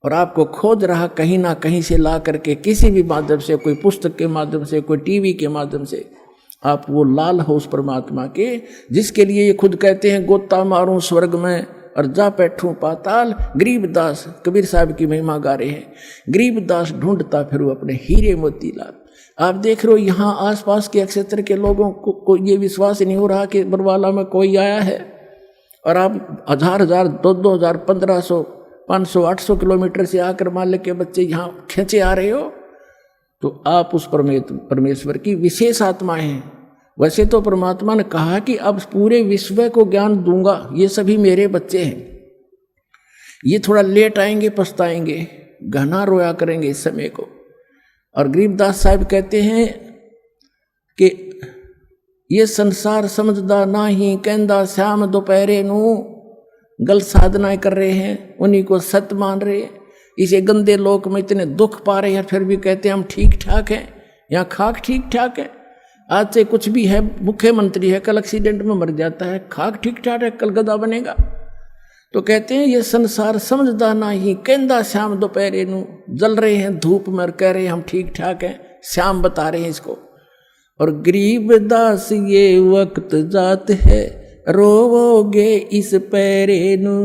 [SPEAKER 1] और आपको खोज रहा कहीं ना कहीं से ला करके, किसी भी माध्यम से, कोई पुस्तक के माध्यम से, कोई टीवी के माध्यम से, आप वो लाल हो उस परमात्मा के, जिसके लिए ये खुद कहते हैं गोता मारूं स्वर्ग में और जा बैठूं पाताल। गरीबदास कबीर साहब की महिमा गा रहे हैं, गरीबदास ढूंढता फिर अपने हीरे मोतीलाल। आप देख रहे हो यहाँ आसपास के क्षेत्र के लोगों को ये विश्वास नहीं हो रहा कि बरवाला में कोई आया है, और आप 1000 2000 1500 500 800 किलोमीटर से आकर मालिक के बच्चे यहाँ खींचे आ रहे हो, तो आप उस परमेश्वर की विशेष आत्मा हैं। वैसे तो परमात्मा ने कहा कि अब पूरे विश्व को ज्ञान दूंगा, ये सभी मेरे बच्चे हैं, ये थोड़ा लेट आएंगे, पछताएंगे, घना रोया करेंगे इस समय को। और गरीबदास साहब कहते हैं कि ये संसार समझदा नाही, कहंदा श्याम दोपहरे नू, गल साधनाएं कर रहे हैं, उन्हीं को सत्य मान रहे हैं। इसे गंदे लोक में इतने दुख पा रहे हैं, फिर भी कहते हैं हम ठीक ठाक हैं, यहाँ खाक ठीक ठाक है। आज से कुछ भी है, मुख्यमंत्री है, कल एक्सीडेंट में मर जाता है, खाक ठीक ठाक है, कल गधा बनेगा। तो कहते हैं ये संसार समझदा नहीं, कहंदा श्याम दोपहरे नू, जल रहे हैं धूप में और कह रहे हैं हम ठीक ठाक हैं, श्याम बता रहे हैं इसको। और गरीबदास ये वक्त जात है, रोवोगे इस पैरे नू,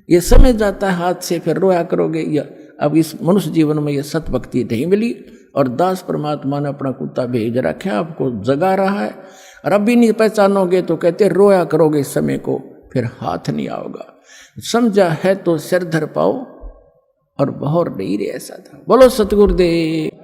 [SPEAKER 1] ये समय जाता है हाथ से, फिर रोया करोगे। या अब इस मनुष्य जीवन में ये सत भक्ति नहीं मिली, और दास परमात्मा ने अपना कुत्ता भेज रखा, आपको जगा रहा है, और अब भी नहीं पहचानोगे तो कहते रोया करोगे इस समय को, फिर हाथ नहीं आओगा। समझा है तो सिर धर पाओ, और बहर नहीं रे ऐसा था। बोलो सतगुरुदेव।